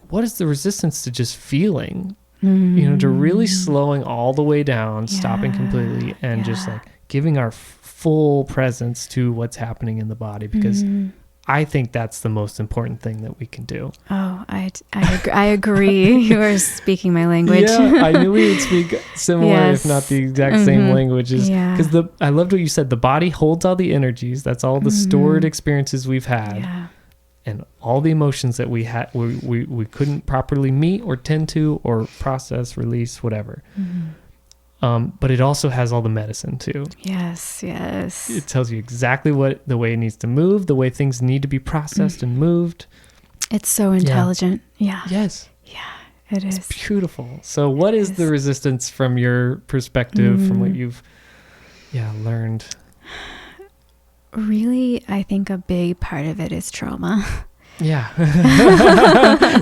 what is the resistance to just feeling, to really slowing all the way down, stopping completely, and just like giving our full presence to what's happening in the body, because I think that's the most important thing that we can do. Oh, I agree. You are speaking my language. Yeah, I knew we would speak similar, if not the exact same languages. Because I loved what you said. The body holds all the energies. That's all the stored experiences we've had. Yeah. And all the emotions that we had, we couldn't properly meet or tend to or process, release, whatever. But it also has all the medicine too. Yes. It tells you exactly the way it needs to move, the way things need to be processed and moved. It's so intelligent. Yeah. Yes. Yeah, it is. It's beautiful. So what is the resistance from your perspective, from what you've learned? Really, I think a big part of it is trauma. Yeah.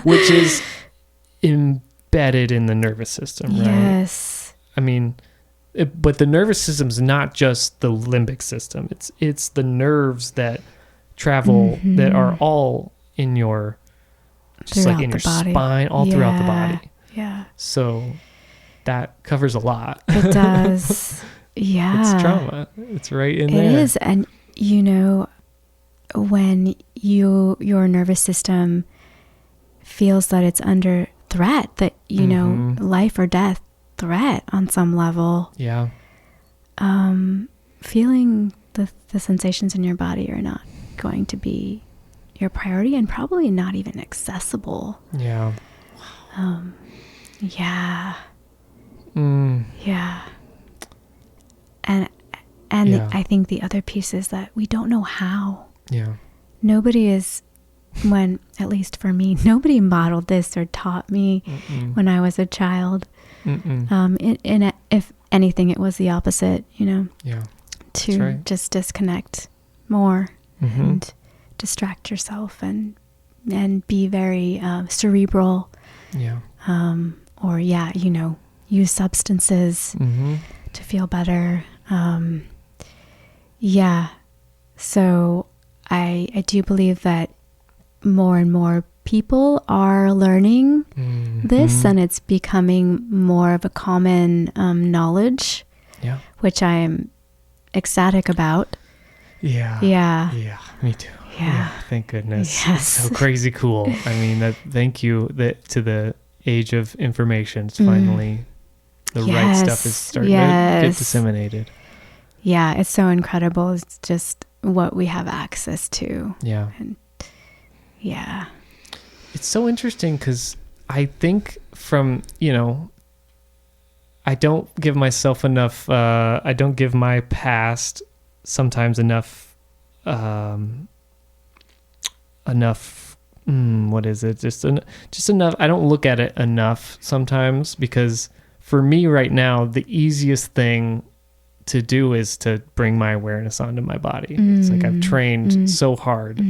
Which is embedded in the nervous system, right? Yes. I mean, but the nervous system's not just the limbic system. It's the nerves that travel that are all in your, just throughout like in your body. spine, all throughout the body. Yeah. So that covers a lot. It does. Yeah. It's trauma. It's right in there. It is. And when your nervous system feels that it's under threat, that, life or death threat on some level. Yeah. Feeling the sensations in your body are not going to be your priority, and probably not even accessible. Yeah. Yeah. Yeah. And I think the other piece is that we don't know how. Yeah. Nobody is, at least for me, nobody modeled this or taught me when I was a child. If anything, it was the opposite, Yeah. to just disconnect more and distract yourself and be very cerebral. Yeah. Or use substances to feel better. So I do believe that more and more people are learning this, and it's becoming more of a common knowledge, which I am ecstatic about. Yeah, me too. Yeah, thank goodness. Yes. It's so crazy cool. I mean, thank you to the age of information. It's finally the right stuff is starting to get disseminated. Yeah, it's so incredible. It's just what we have access to. Yeah. And it's so interesting because I think from, I don't give myself enough, I don't give my past sometimes enough, what is it? Just enough. I don't look at it enough sometimes, because for me right now, the easiest thing to do is to bring my awareness onto my body. It's like I've trained so hard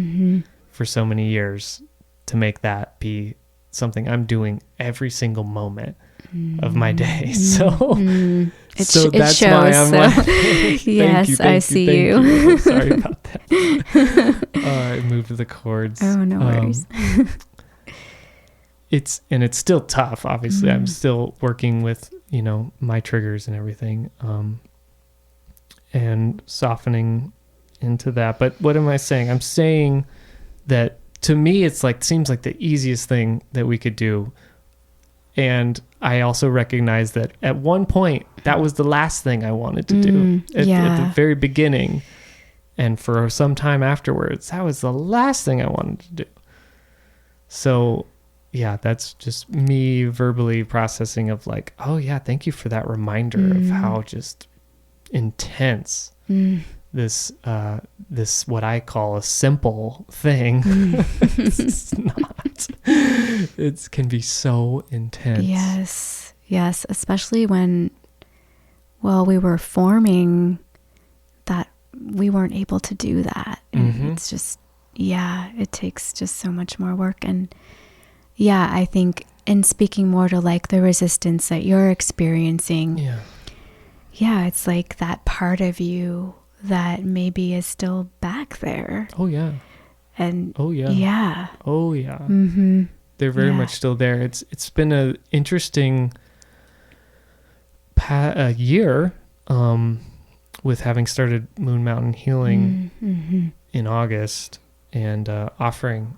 for so many years to make that be something I'm doing every single moment of my day. So that's shows, why I'm like, yes, I see you. Sorry about that. I moved the cords. Oh, no worries. It's still tough. Obviously, I'm still working with, my triggers and everything, and softening into that. But what am I saying? I'm saying that to me, seems like the easiest thing that we could do. And I also recognize that at one point, that was the last thing I wanted to do at the very beginning. And for some time afterwards, that was the last thing I wanted to do. So yeah, that's just me verbally processing of like, oh yeah, thank you for that reminder of how just intense this what I call a simple thing it's not. It can be so intense. Yes, especially when we were forming that, we weren't able to do that, and it's just it takes just so much more work. And I think in speaking more to like the resistance that you're experiencing, it's like that part of you that maybe is still back there. Oh yeah. And they're very much still there. It's been a interesting year with having started Moon Mountain Healing in August, and offering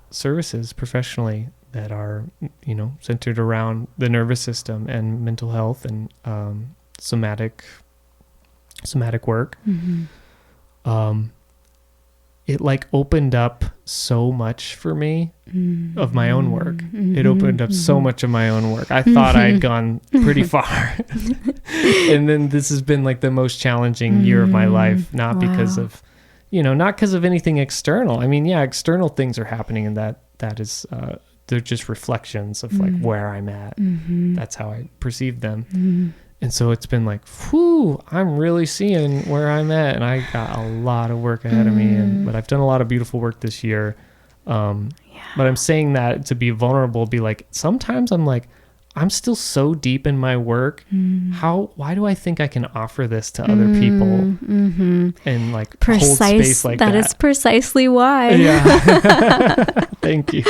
services professionally that are centered around the nervous system and mental health and somatic work. It like opened up so much for me of my own work. It opened up so much of my own work. I thought I'd gone pretty far. And then this has been like the most challenging year of my life, not because of, not because of anything external. I mean, external things are happening, and that is, they're just reflections of like where I'm at. That's how I perceive them. And so it's been like, whew, I'm really seeing where I'm at, and I got a lot of work ahead of me. But I've done a lot of beautiful work this year. But I'm saying that to be vulnerable, be like, sometimes I'm like, I'm still so deep in my work. Why do I think I can offer this to other people and like hold space like that? That is precisely why. Thank you.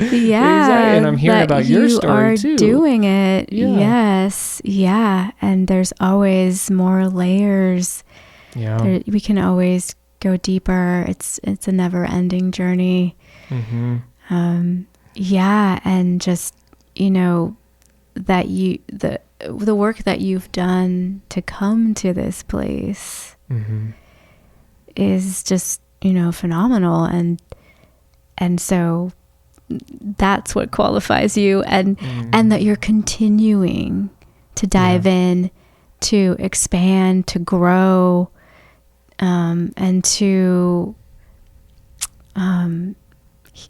Exactly. And I'm hearing about your story too. You are doing it. Yes. Yeah. And there's always more layers. We can always go deeper. It's a never ending journey. And just, that the work that you've done to come to this place is just, phenomenal. And so that's what qualifies you, and that you're continuing to dive in, to expand, to grow, and to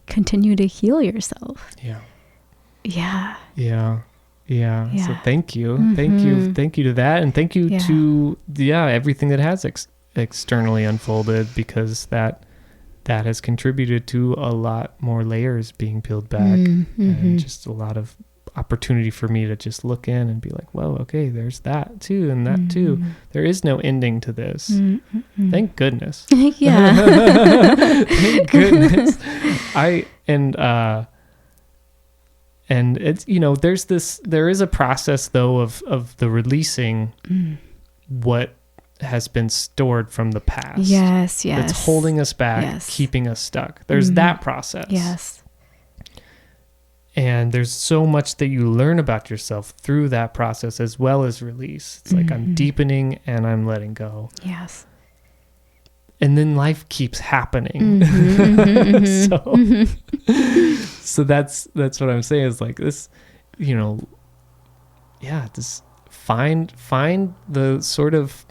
continue to heal yourself. So thank you. Thank you to that. And thank you to everything that has externally unfolded, because that has contributed to a lot more layers being peeled back, and just a lot of opportunity for me to just look in and be like, whoa, okay, there's that too, and that too. There is no ending to this. Thank goodness. Thank goodness. And it's, there is a process though of the releasing what has been stored from the past. Yes. That's holding us back, keeping us stuck. There's that process. Yes. And there's so much that you learn about yourself through that process as well as release. It's like I'm deepening and I'm letting go. Yes. And then life keeps happening. So that's what I'm saying is like this, this find the sort of,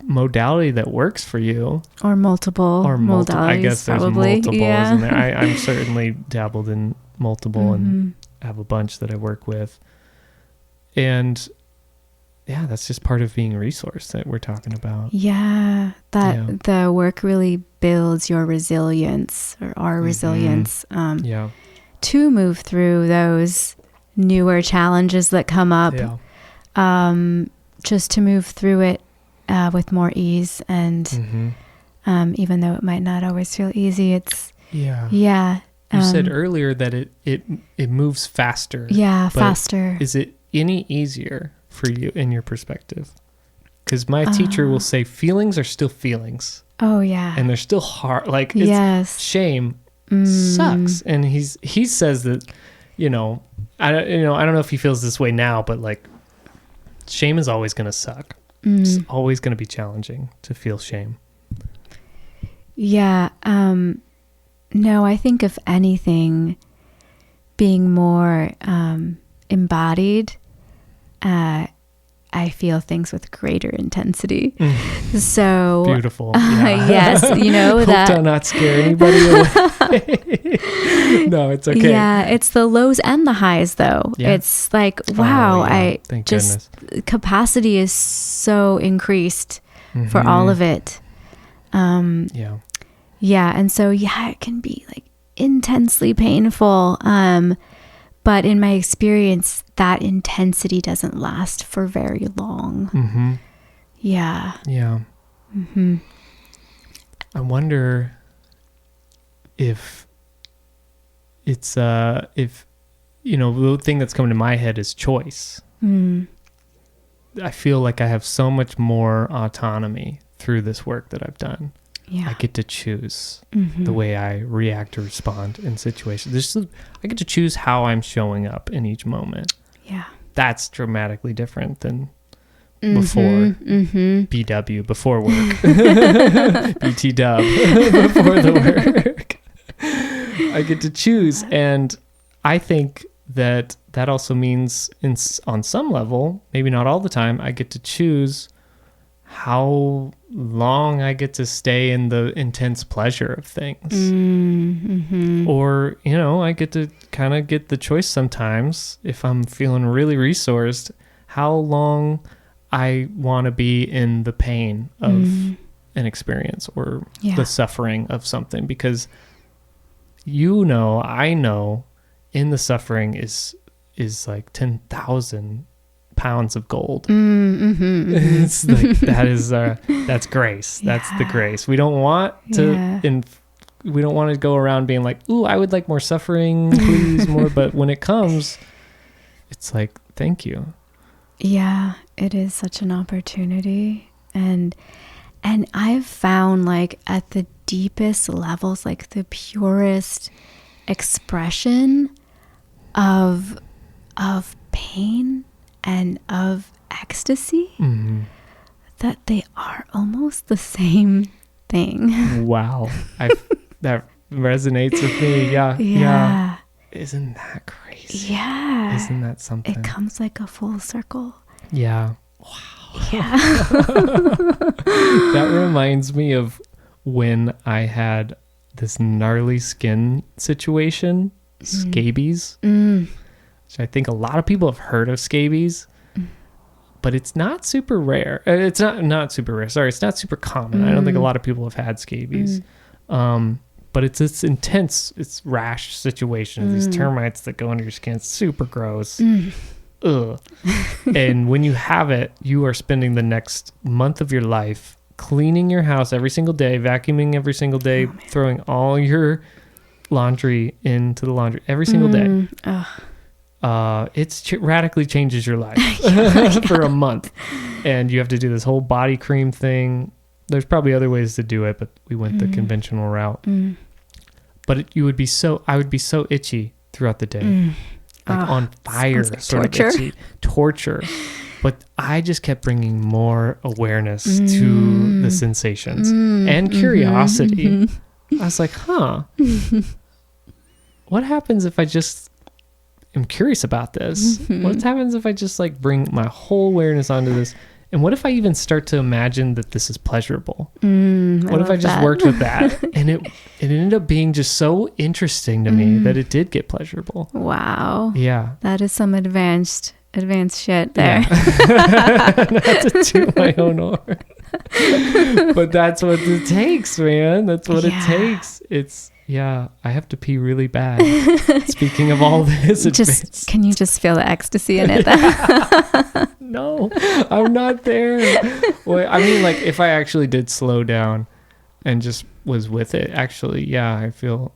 modality that works for you, or multiple modalities. I guess there's probably. multiples Yeah. in there. I'm certainly dabbled in multiple and have a bunch that I work with, and yeah, that's just part of being a resource that we're talking about. Yeah, the work really builds your resilience, or our resilience, to move through those newer challenges that come up. Just to move through it with more ease, and even though it might not always feel easy, it's you said earlier that it moves faster. Faster. Is it any easier for you in your perspective? Because my teacher will say feelings are still feelings. Oh yeah. And they're still hard. Like, shame sucks. And he says that, I don't know if he feels this way now, but like, shame is always going to suck. It's always going to be challenging to feel shame. Yeah. No, I think if anything, being more embodied, I feel things with greater intensity. So beautiful. Yeah. Yes, Hope that. to not scare anybody away. No, it's okay. Yeah, it's the lows and the highs, though. Yeah. It's like, wow, Thank goodness. Capacity is so increased for all of it. Yeah, and so it can be like intensely painful. But in my experience, that intensity doesn't last for very long. Yeah. I wonder if it's the thing that's coming to my head is choice. I feel like I have so much more autonomy through this work that I've done. I get to choose the way I react or respond in situations. I get to choose how I'm showing up in each moment. Yeah. That's dramatically different than before BW, before work. BT dub, before the work. I get to choose. And I think that also means on some level, maybe not all the time, I get to choose how long I get to stay in the intense pleasure of things. Or, I get to kind of get the choice sometimes, if I'm feeling really resourced, how long I want to be in the pain of an experience or the suffering of something. Because I know in the suffering is like 10,000 pounds of gold. It's like that's grace. That's the grace. We don't want to we don't want to go around being like, ooh, I would like more suffering, please, more. But when it comes, it's like, thank you. Yeah, it is such an opportunity. And I've found, like, at the deepest levels, like the purest expression of pain and of ecstasy, that they are almost the same thing. Wow. That resonates with me. Yeah. Isn't that crazy? Yeah. Isn't that something? It comes like a full circle. Yeah. Wow. Yeah. That reminds me of when I had this gnarly skin situation, scabies, which I think a lot of people have heard of scabies, but it's not super rare. It's not super rare. Sorry, it's not super common. I don't think a lot of people have had scabies. But it's this intense, it's rash situation. These termites that go under your skin. It's super gross. Ugh. And when you have it, you are spending the next month of your life cleaning your house every single day, vacuuming every single day, throwing all your laundry into the laundry every single day. It radically changes your life for a month. And you have to do this whole body cream thing. There's probably other ways to do it, but we went the conventional route. But I would be so itchy throughout the day. Like on fire, like sort torture. of itchy. Torture. But I just kept bringing more awareness to the sensations and curiosity. I was like, what happens if I just am curious about this. What happens if I just like bring my whole awareness onto this? And what if I even start to imagine that this is pleasurable? What if I just worked with that? And it ended up being just so interesting to me that it did get pleasurable. Wow. Yeah. That is some advanced shit there. Yeah. Not to toot my own horn. But that's what it takes, man. That's what it takes. I have to pee really bad. Speaking of all this, can you just feel the ecstasy in it? No, I'm not there. Well, I mean, like if I actually did slow down and just was with it, actually, yeah, I feel,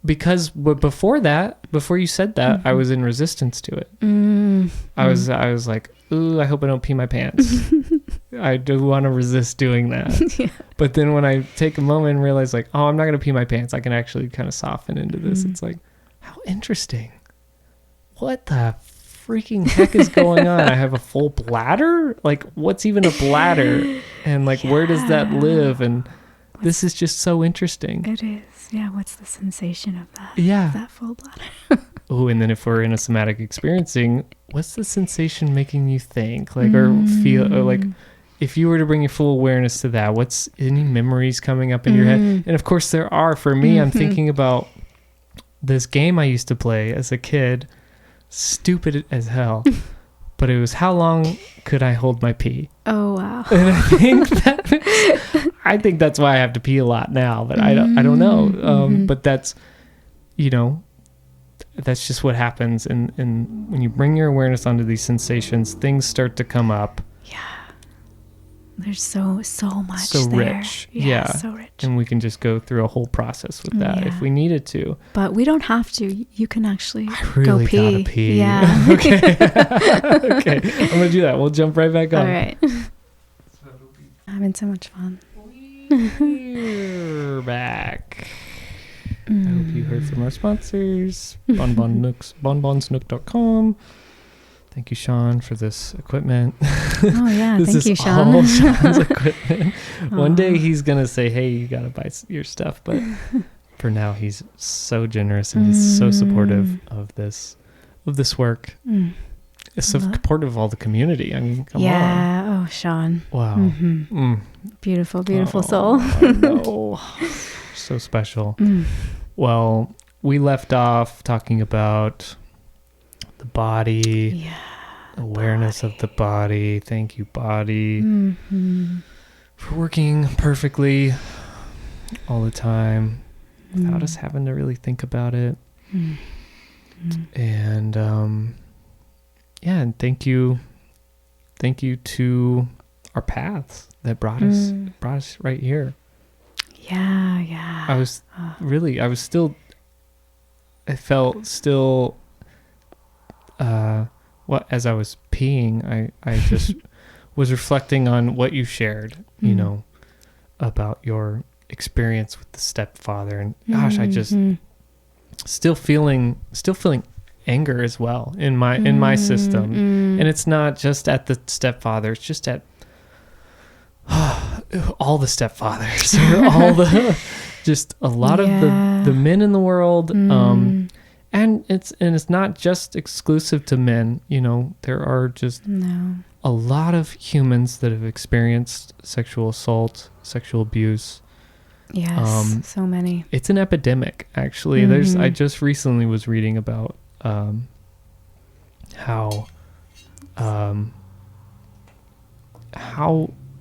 because before you said that, I was in resistance to it. I was like, ooh, I hope I don't pee my pants. I do want to resist doing that. Yeah. But then when I take a moment and realize like, oh, I'm not going to pee my pants, I can actually kind of soften into this. It's like, how interesting. What the freaking heck is going on? I have a full bladder? Like, what's even a bladder? And like, where does that live? And this is just so interesting. It is. Yeah. What's the sensation of that? Yeah. That full bladder. Oh, and then if we're in a somatic experiencing, what's the sensation making you think? Like, or feel, or like, if you were to bring your full awareness to that, what's any memories coming up in your head? And of course there are. For me, I'm thinking about this game I used to play as a kid, stupid as hell, but it was how long could I hold my pee? Oh, wow. And I think that's why I have to pee a lot now, but I don't know. But that's, that's just what happens. And when you bring your awareness onto these sensations, things start to come up. Yeah. There's so much so there. Rich. Yeah. So rich. And we can just go through a whole process with that if we needed to. But we don't have to. You can actually really go pee. Gotta pee. Yeah. Okay. Okay. I'm going to do that. We'll jump right back on. All right. Having so much fun. We're back. I hope you heard from our sponsors, bonbonsnook.com. Thank you, Sean, for this equipment. Oh, yeah. This thank you, is Sean. all Sean's equipment. One day he's going to say, hey, you got to buy your stuff. But for now, he's so generous and he's so supportive of this work. It's so supportive of all the community. I mean, come on. Yeah. Oh, Sean. Wow. Beautiful, beautiful soul. I know. So special. Well, we left off talking about the body, awareness of the body. Thank you, body, for working perfectly all the time without us having to really think about it. And and thank you to our paths that brought us right here. Yeah. I felt still as I was peeing, I just was reflecting on what you shared, about your experience with the stepfather, and gosh, I just still feeling anger as well in my system. And it's not just at the stepfather, it's just at all the stepfathers, all the just a lot of the men in the world. And it's not just exclusive to men. There are just a lot of humans that have experienced sexual assault, sexual abuse. Yes, so many. It's an epidemic, actually. I just recently was reading about how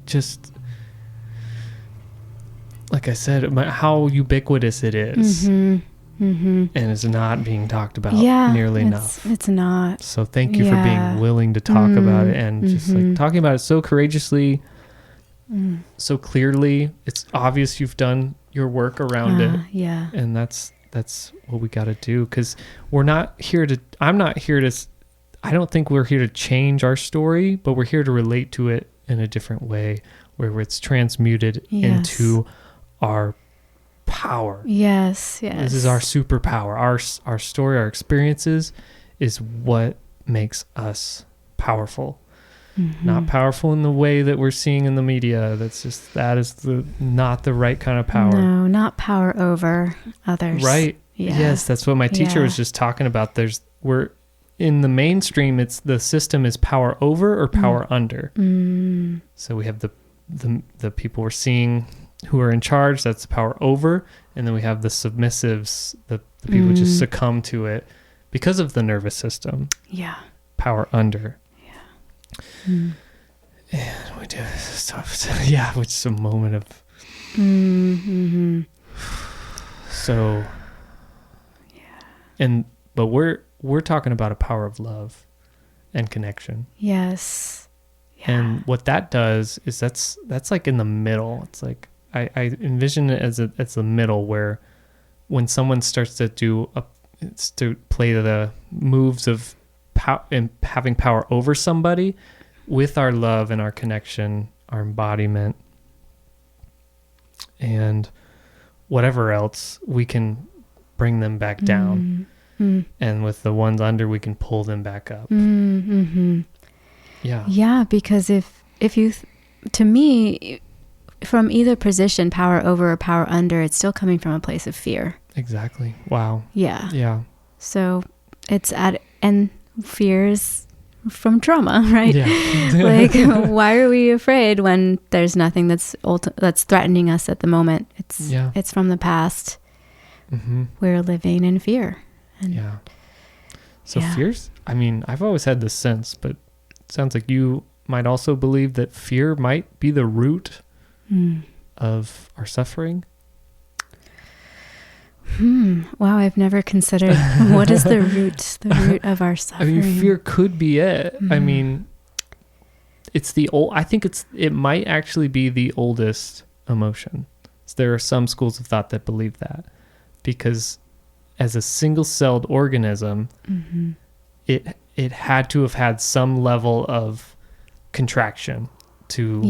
just, like I said, how ubiquitous it is. And it's not being talked about nearly enough. It's not. So thank you for being willing to talk about it, and just like talking about it so courageously, so clearly. It's obvious you've done your work around it. Yeah. And that's what we got to do, because I don't think we're here to change our story, but we're here to relate to it in a different way, where it's transmuted into our power. Yes. This is our superpower. Our story, our experiences is what makes us powerful. Not powerful in the way that we're seeing in the media. That is not the right kind of power. No, not power over others. Right. Yes, that's what my teacher was just talking about. There's we're in the mainstream, it's the system is power over or power under. So we have the people we're seeing who are in charge, that's power over, and then we have the submissives, the people who just succumb to it because of the nervous system. Yeah. Power under. Yeah. And we do stuff. Yeah, which is a moment of. So. Yeah. But we're talking about a power of love and connection. Yes. Yeah. And what that does is that's like in the middle. It's like I envision it as the middle, where when someone starts to to play the moves of and having power over somebody with our love and our connection, our embodiment, and whatever else, we can bring them back down. And with the ones under, we can pull them back up. Yeah, because if you to me, from either position, power over or power under, it's still coming from a place of fear. Exactly. Wow. Yeah. So it's and fears from trauma, right? Yeah. Like, why are we afraid when there's nothing that's threatening us at the moment? It's from the past. We're living in fear. So fears, I mean, I've always had this sense, but it sounds like you might also believe that fear might be the root of our suffering. Wow, I've never considered what is the root of our suffering. I mean, fear could be it. I mean, it's I think it might actually be the oldest emotion. So there are some schools of thought that believe that, because as a single-celled organism, it had to have had some level of contraction to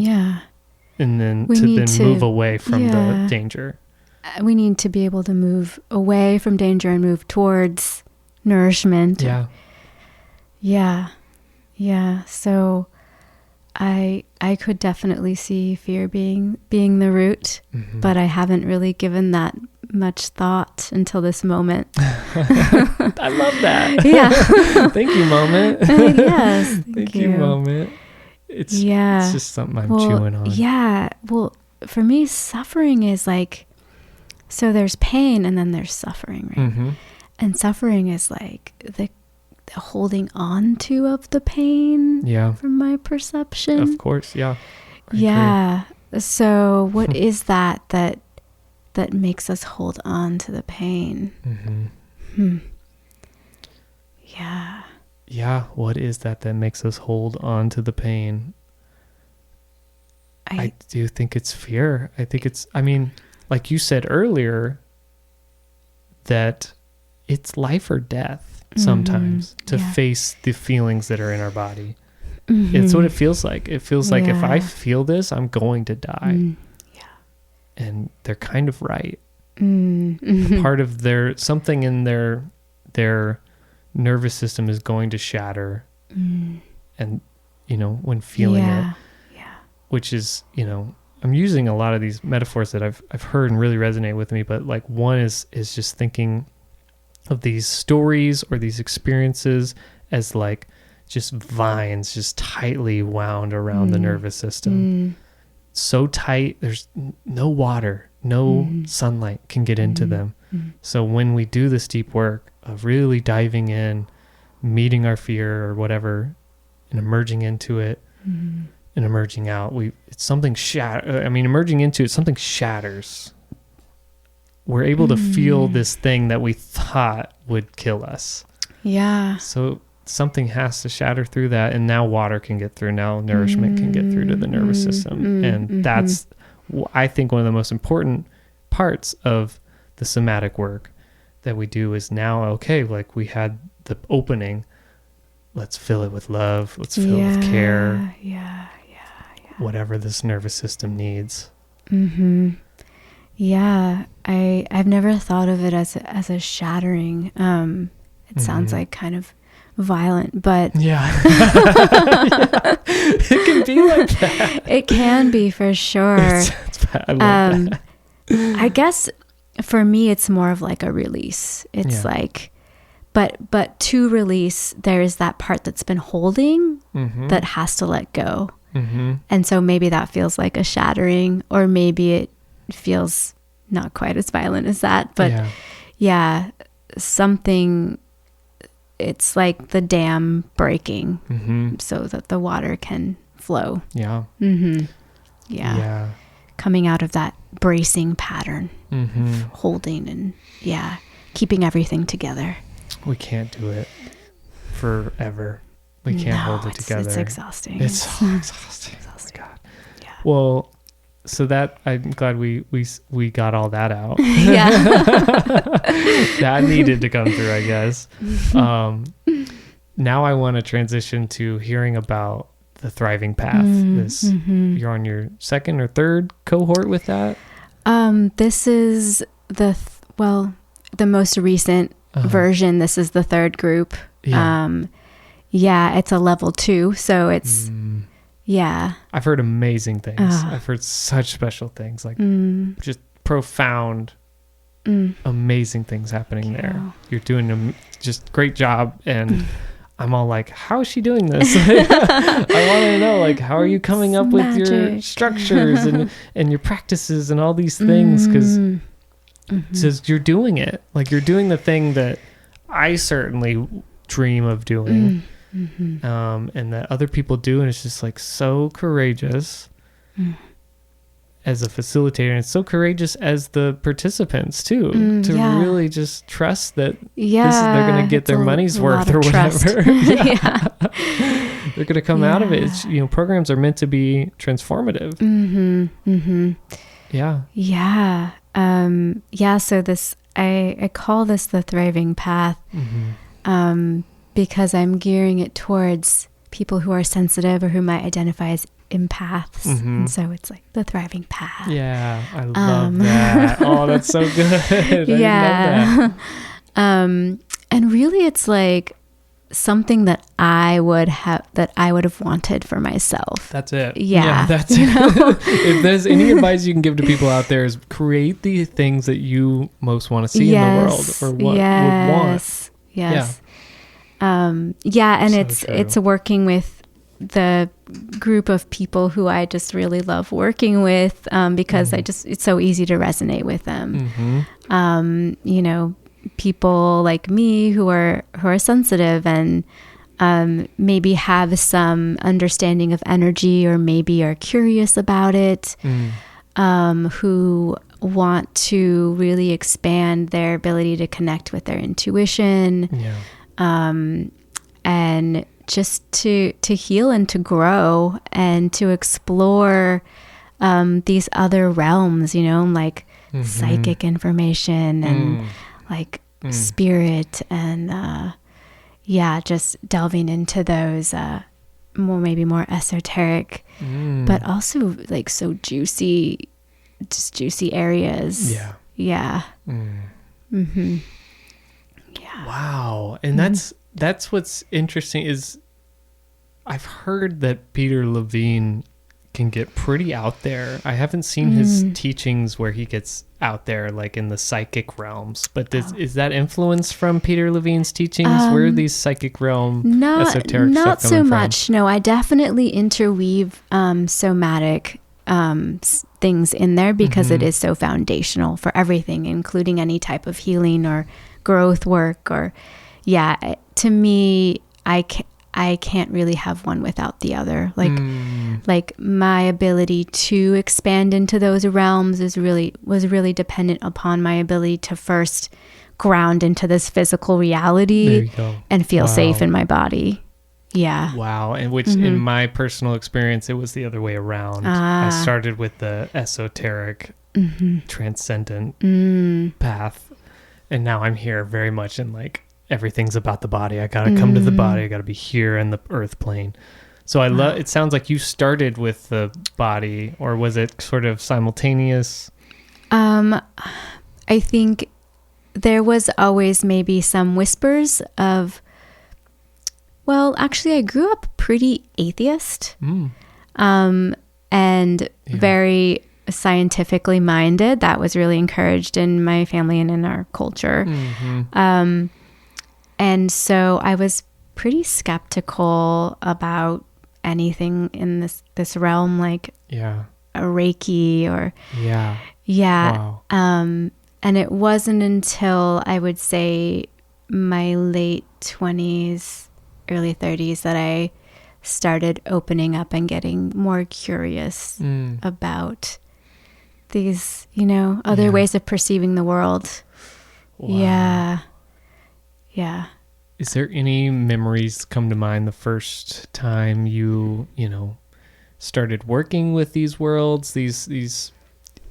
and then move away from the danger. We need to be able to move away from danger and move towards nourishment. Yeah. So I could definitely see fear being the root, but I haven't really given that much thought until this moment. I love that. Yeah. Thank you, moment. Yes. Thank you, moment. It's just something I'm chewing on. Yeah. Well, for me, suffering is like, so there's pain and then there's suffering, right? And suffering is like the holding on to of the pain. From my perception. Of course. I agree. So what is that makes us hold on to the pain? What is that makes us hold on to the pain? I do think it's fear. I think it's, I mean, like you said earlier, that it's life or death sometimes to face the feelings that are in our body. It's what it feels like. It feels like if I feel this, I'm going to die. And they're kind of right. Part of something in their nervous system is going to shatter. And, when feeling it, which is, I'm using a lot of these metaphors that I've heard and really resonate with me, but like one is just thinking of these stories or these experiences as like just vines just tightly wound around the nervous system. So tight, there's no water, no sunlight can get into them. So when we do this deep work of really diving in, meeting our fear or whatever, and emerging into it, and emerging out, it's something emerging into it, something shatters. We're able to feel this thing that we thought would kill us. So something has to shatter through that, and now water can get through, now nourishment can get through to the nervous system. And that's, I think, one of the most important parts of the somatic work that we do is now, okay, like we had the opening, let's fill it with love, let's fill it with care. Whatever this nervous system needs. I've never thought of it as a shattering. It sounds like kind of violent, but it can be like that. It can be, for sure. I love that. I guess for me, it's more of like a release. It's like but to release, there's that part that's been holding that has to let go. And so maybe that feels like a shattering, or maybe it feels not quite as violent as that, but something, it's like the dam breaking so that the water can flow. Coming out of that bracing pattern, holding and keeping everything together. We can't do it forever. We can't hold it together. It's exhausting. It's so exhausting. Oh my God. Yeah. Well, so that, I'm glad we got all that out. That needed to come through, I guess. Now I want to transition to hearing about the Thriving Path. You're on your second or third cohort with that? This is the most recent version. This is the third group. It's a level 2, so it's I've heard amazing things. I've heard such special things, like just profound amazing things happening there. You're doing a just great job, and I'm all like, how is she doing this? I want to know, like, how are you coming up with your structures and your practices and all these things? Because you're doing it. Like, you're doing the thing that I certainly dream of doing, and that other people do. And it's just like so courageous as a facilitator, and it's so courageous as the participents too, to really just trust that they're going to get their money's worth or whatever. They're going to come out of it. It's, programs are meant to be transformative. So this, I call this the Thriving Path, because I'm gearing it towards people who are sensitive or who might identify as empaths. And so it's like the Thriving Path. I love that. Oh, that's so good. I love that. And really it's like something that I would have wanted for myself. That's it. That's it. If there's any advice you can give to people out there, is create the things that you most want to see in the world, or what would want. And so it's working with the group of people who I just really love working with, because it's so easy to resonate with them. People like me who are sensitive and maybe have some understanding of energy, or maybe are curious about it, who want to really expand their ability to connect with their intuition, and just to heal and to grow and to explore these other realms, like psychic information and like spirit, and just delving into those maybe more esoteric, but also like so juicy areas. Wow. And that's what's interesting, is I've heard that Peter Levine can get pretty out there. I haven't seen his teachings where he gets out there, like in the psychic realms, but is that influence from Peter Levine's teachings? Where are these psychic realm esoteric not stuff so coming much from? No, I definitely interweave somatic things in there, because it is so foundational for everything, including any type of healing or growth work, or to me, I can't really have one without the other. Like my ability to expand into those realms was really dependent upon my ability to first ground into this physical reality and feel safe in my body. Wow. And which in my personal experience, it was the other way around. I started with the esoteric, transcendent path, and now I'm here very much in like, everything's about the body. I gotta come to the body. I gotta be here in the earth plane. So I love. It sounds like you started with the body, or was it sort of simultaneous? I think there was always maybe some whispers of. Well, actually, I grew up pretty atheist, and very scientifically minded. That was really encouraged in my family and in our culture. And so I was pretty skeptical about anything in this realm, like a Reiki or wow. And it wasn't until I would say my late 20s, early 30s that I started opening up and getting more curious about these, other ways of perceiving the world. Wow. Yeah. Is there any memories come to mind the first time you started working with these worlds, these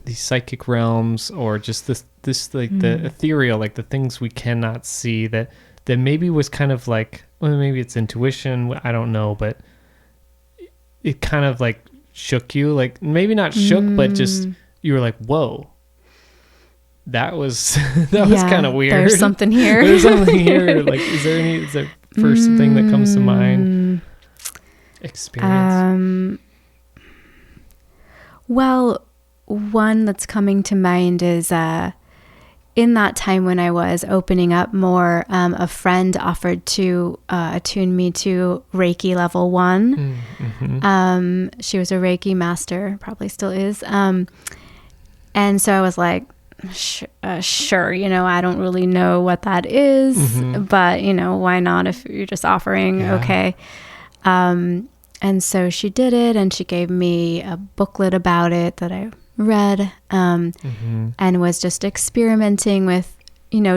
psychic realms, or just this like the ethereal, like the things we cannot see that maybe was kind of like, well, maybe it's intuition, I don't know, but it kind of like shook you, like maybe not shook, but just you were like, whoa, that was was kind of weird. There's something here. Like, is there first thing that comes to mind? Experience. Well, one that's coming to mind is in that time when I was opening up more, a friend offered to attune me to Reiki level 1. Mm-hmm. She was a Reiki master, probably still is. And so I was like, sure, I don't really know what that is, but why not if you're just offering? Okay. And so she did it, and she gave me a booklet about it that I read, and was just experimenting with,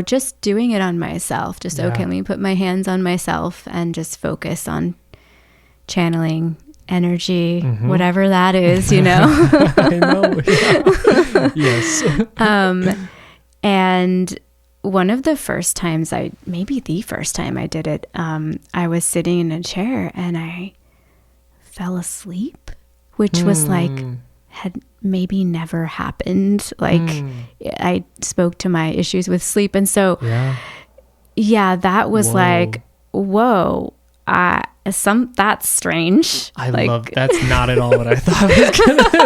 just doing it on myself. Just, okay, let me put my hands on myself and just focus on channeling energy, whatever that is, I know. Yeah. Yes. And one of the first times maybe the first time I did it, I was sitting in a chair and I fell asleep, which was like, had maybe never happened. Like I spoke to my issues with sleep. And so, that was like, whoa, that's strange. I love, that's not at all what I thought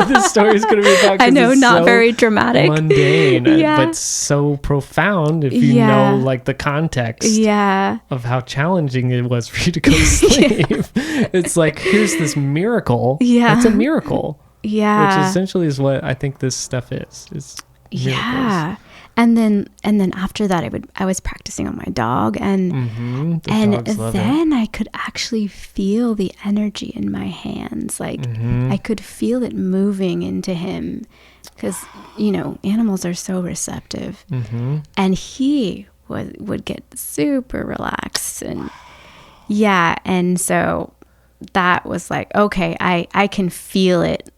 this story is going to be about. I know, not so very dramatic, mundane, but so profound if you know like the context of how challenging it was for you to go to sleep. It's like, here's this miracle. It's a miracle. Which essentially is what I think this stuff is miracles. And then after that, I was practicing on my dog, and then I could actually feel the energy in my hands. Like I could feel it moving into him, because animals are so receptive, and he would get super relaxed, and so that was like, okay, I can feel it.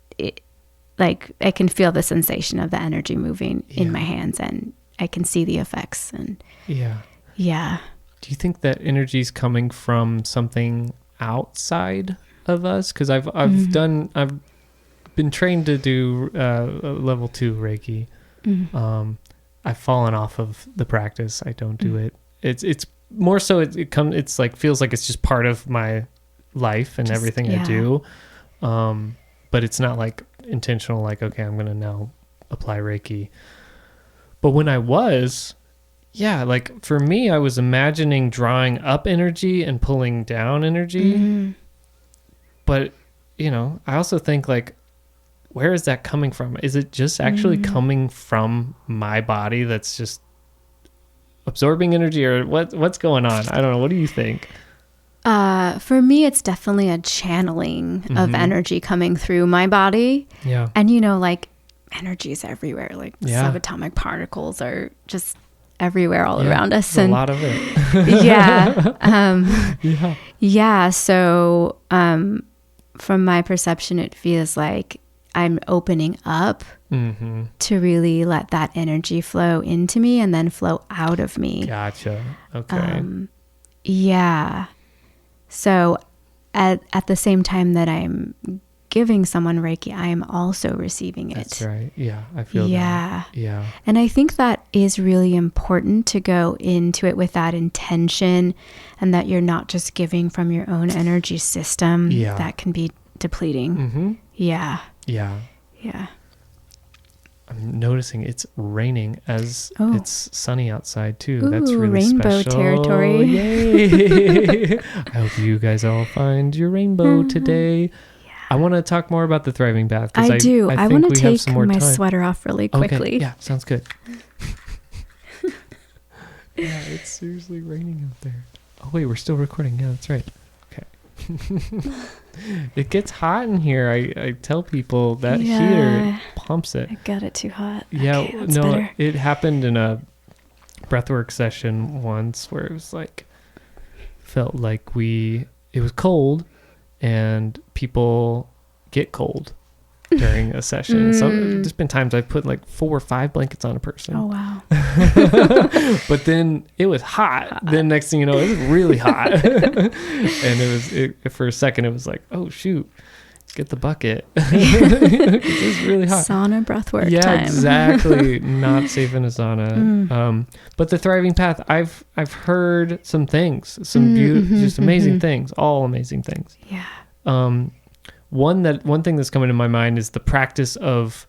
Like I can feel the sensation of the energy moving in my hands, and I can see the effects. And do you think that energy is coming from something outside of us? Because I've been trained to do level 2 Reiki. I've fallen off of the practice. I don't do it. It's more so it's like feels like it's just part of my life and everything I do. But it's not like intentional, like, okay, I'm going to now apply Reiki. But when I was, like for me, I was imagining drawing up energy and pulling down energy. But, I also think like, where is that coming from? Is it just actually coming from my body that's just absorbing energy, or what's going on? I don't know. What do you think? For me, it's definitely a channeling of energy coming through my body. Yeah. And, like energy is everywhere. Like subatomic particles are just everywhere all around us. And a lot of it. So, from my perception, it feels like I'm opening up to really let that energy flow into me and then flow out of me. Gotcha. Okay. So at the same time that I'm giving someone Reiki, I am also receiving it. That's right. Yeah, I feel that. Yeah. And I think that is really important, to go into it with that intention, and that you're not just giving from your own energy system. That can be depleting. Yeah. I'm I'm noticing it's raining as it's sunny outside too. Ooh, That's really rainbow special. territory. Yay! I hope you guys all find your rainbow today. Yeah. I want to talk more about the thriving path. I do. I want to take some more my time. sweater off really quickly. Okay. Yeah, sounds good. Yeah, it's seriously raining out there. Oh wait, we're still recording. Yeah, that's right. Okay. It gets hot in here. I tell people that heater pumps it. I got it too hot. Yeah, okay, that's no, better. it happened in a breathwork session once where it was like, felt like it was cold and people get cold during a session. So there's been times I've put like 4 or 5 blankets on a person. Oh, wow. But then it was hot. Then next thing you know, it was really hot. And for a second, it was like, oh, shoot, get the bucket. It's really hot. Sauna breathwork Yeah, time. exactly. Not safe in a sauna. But the thriving path, I've heard some things, some just amazing things, all amazing things. Yeah. One thing that's coming to my mind is the practice of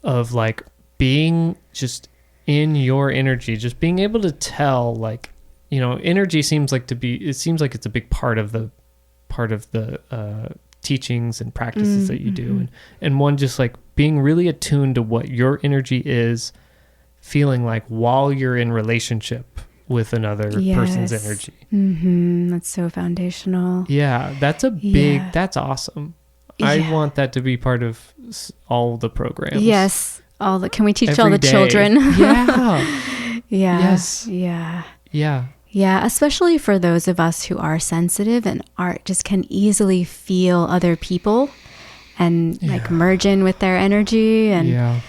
like being just in your energy, just being able to tell, like, energy seems like it's a big part of the teachings and practices that you do. And one, just like being really attuned to what your energy is feeling like while you're in relationship with another person's energy. That's so foundational. Yeah, that's that's awesome. I want that to be part of all the programs. Yes. Can we teach every all the day. children? Yeah. Yeah. Yes. Yeah. Yeah. Yeah, especially for those of us who are sensitive and just can easily feel other people and like merge in with their energy, and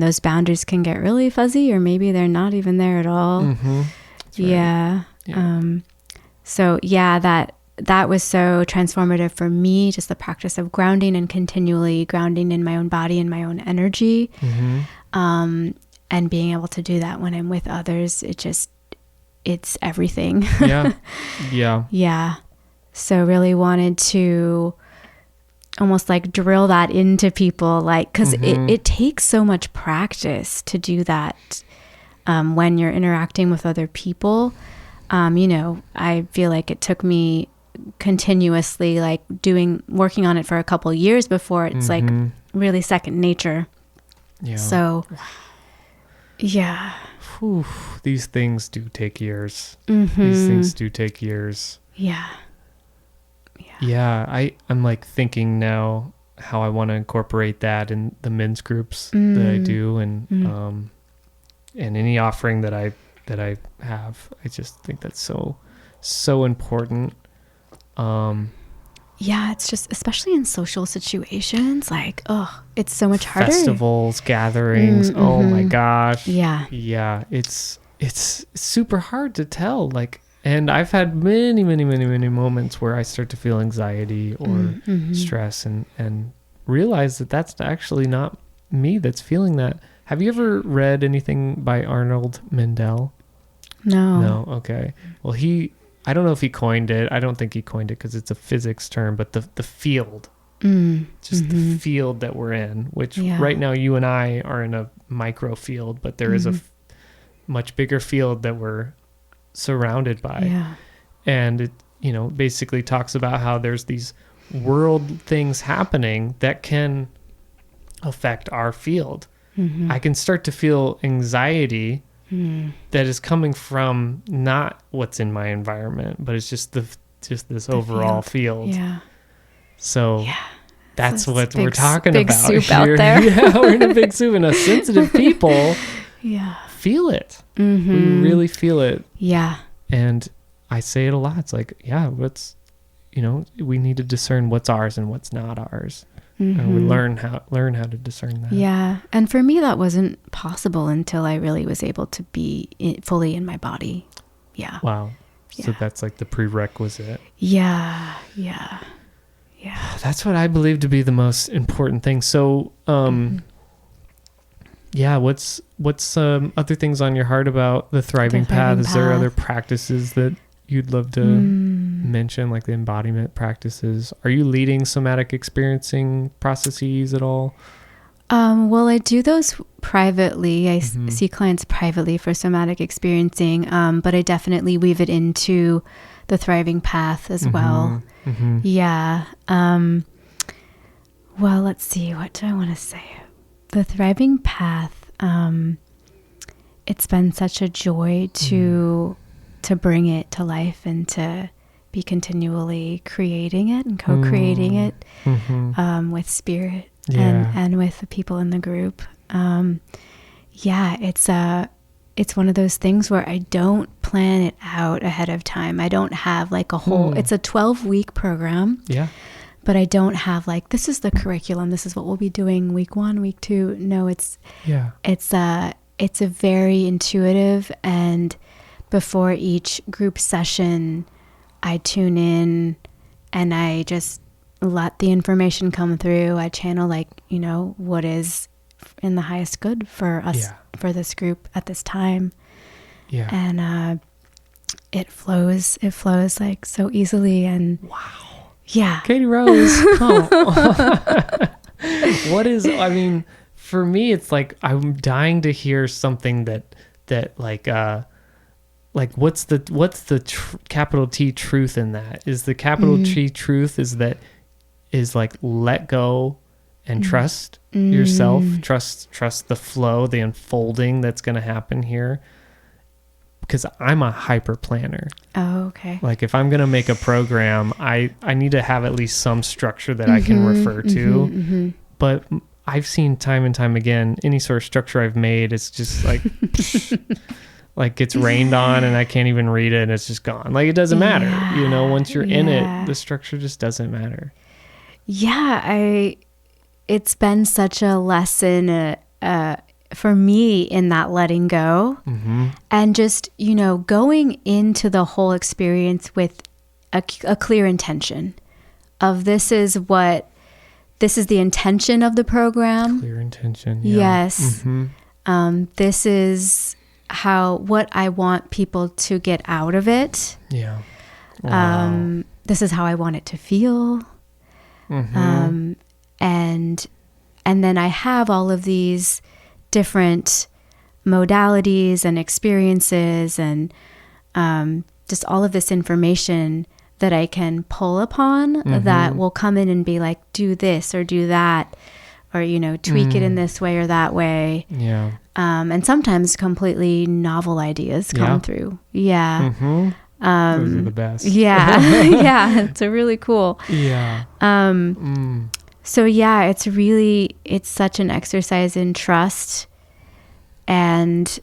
those boundaries can get really fuzzy, or maybe they're not even there at all. Right. Yeah. So that was so transformative for me, just the practice of grounding and continually grounding in my own body and my own energy. And being able to do that when I'm with others, it's everything. Yeah. So really wanted to almost like drill that into people, like, because it takes so much practice to do that when you're interacting with other people. I feel like it took me continuously working on it for a couple years before it's like really second nature. Yeah. So yeah. Whew, these things do take years. These things do take years. Yeah. Yeah. I'm like thinking now how I want to incorporate that in the men's groups that I do, and any offering that I have. I just think that's so important. Yeah, it's just, especially in social situations, like, it's so much harder. Festivals, gatherings. Oh my gosh. Yeah. Yeah. It's super hard to tell. Like, and I've had many moments where I start to feel anxiety or stress and realize that that's actually not me that's feeling that. Have you ever read anything by Arnold Mindell? No. Okay. Well, I don't know if he coined it. I don't think he coined it because it's a physics term, but the field, the field that we're in, which right now you and I are in a micro field, but there is a much bigger field that we're surrounded by. Yeah. And it, basically talks about how there's these world things happening that can affect our field. I can start to feel anxiety that is coming from not what's in my environment, but it's just this overall field. Yeah. So that's what we're talking big about soup here. Out there. Yeah, we're in a big soup, and us sensitive people feel it. We really feel it. Yeah. And I say it a lot. It's like, we need to discern what's ours and what's not ours. And we learn how to discern that. Yeah. And for me, that wasn't possible until I really was able to be fully in my body. Yeah. Wow. Yeah. So that's like the prerequisite. Yeah. That's what I believe to be the most important thing. So, what's other things on your heart about the thriving path? Is there other practices that you'd love to mention, like the embodiment practices? Are you leading somatic experiencing processes at all? Well, I do those privately. I see clients privately for somatic experiencing, but I definitely weave it into the thriving path as well. Yeah. Well, let's see. What do I want to say? The thriving path. It's been such a joy to bring it to life and to be continually creating it and co-creating it with spirit and with the people in the group. It's one of those things where I don't plan it out ahead of time. I don't have like a whole, it's a 12-week program. Yeah. But I don't have like, this is the curriculum. This is what we'll be doing week 1, week 2. No, it's a very intuitive, and before each group session, I tune in and I just let the information come through. I channel what is in the highest good for us, for this group at this time. Yeah. And it flows like so easily. And wow. Yeah. Katie Rose. For me, it's like, I'm dying to hear something that what's the capital T truth in that? Is the capital T truth is like let go and trust yourself, trust the flow, the unfolding that's going to happen here. Because I'm a hyper planner. Oh, okay. Like if I'm going to make a program, I need to have at least some structure that I can refer to. But I've seen time and time again, any sort of structure I've made, it's just like, like gets rained on and I can't even read it and it's just gone. Like it doesn't matter. Once you're in it, the structure just doesn't matter. Yeah. It's been such a lesson, for me in that letting go and just, going into the whole experience with a clear intention of this is the intention of the program. Clear intention. Yeah. Yes. This is what I want people to get out of it. Yeah. Wow. This is how I want it to feel. And then I have all of these different modalities and experiences and just all of this information that I can pull upon that will come in and be like, do this or do that, or, tweak it in this way or that way. Yeah. And sometimes completely novel ideas come through. Yeah. Those are the best. Yeah. Yeah. It's really cool. Yeah. So yeah, it's such an exercise in trust. And